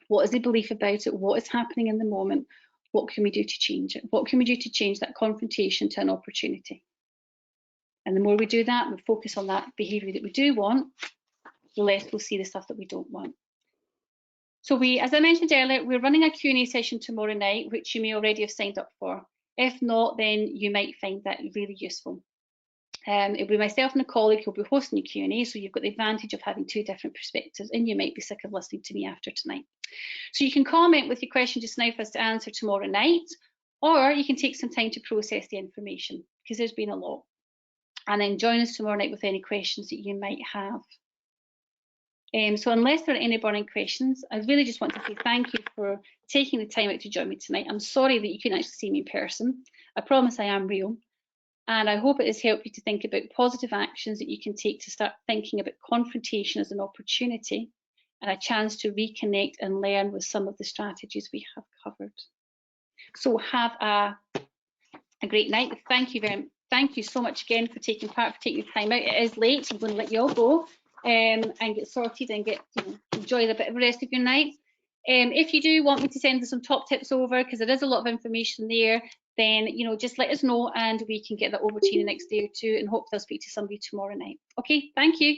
What is the belief about it? What is happening in the moment? What can we do to change it? What can we do to change that confrontation to an opportunity? And the more we do that, we focus on that behaviour that we do want, the less we'll see the stuff that we don't want. So as I mentioned earlier, we're running a Q&A session tomorrow night, which you may already have signed up for. If not, then you might find that really useful. It'll be myself and a colleague who'll be hosting the Q&A, so you've got the advantage of having two different perspectives, and you might be sick of listening to me after tonight. So you can comment with your question just now for us to answer tomorrow night, or you can take some time to process the information, because there's been a lot. And then join us tomorrow night with any questions that you might have. So unless there are any burning questions, I really just want to say thank you for taking the time out to join me tonight. I'm sorry that you couldn't actually see me in person. I promise I am real. And I hope it has helped you to think about positive actions that you can take to start thinking about confrontation as an opportunity and a chance to reconnect and learn with some of the strategies we have covered. So have a great night. Thank you so much again for taking part, for taking your time out. It is late, so I'm going to let you all go and get sorted and enjoy the bit of the rest of your night. If you do want me to send some top tips over, because there is a lot of information there, then just let us know and we can get that over to you the next day or two, and hopefully I'll speak to somebody tomorrow night. Okay, thank you.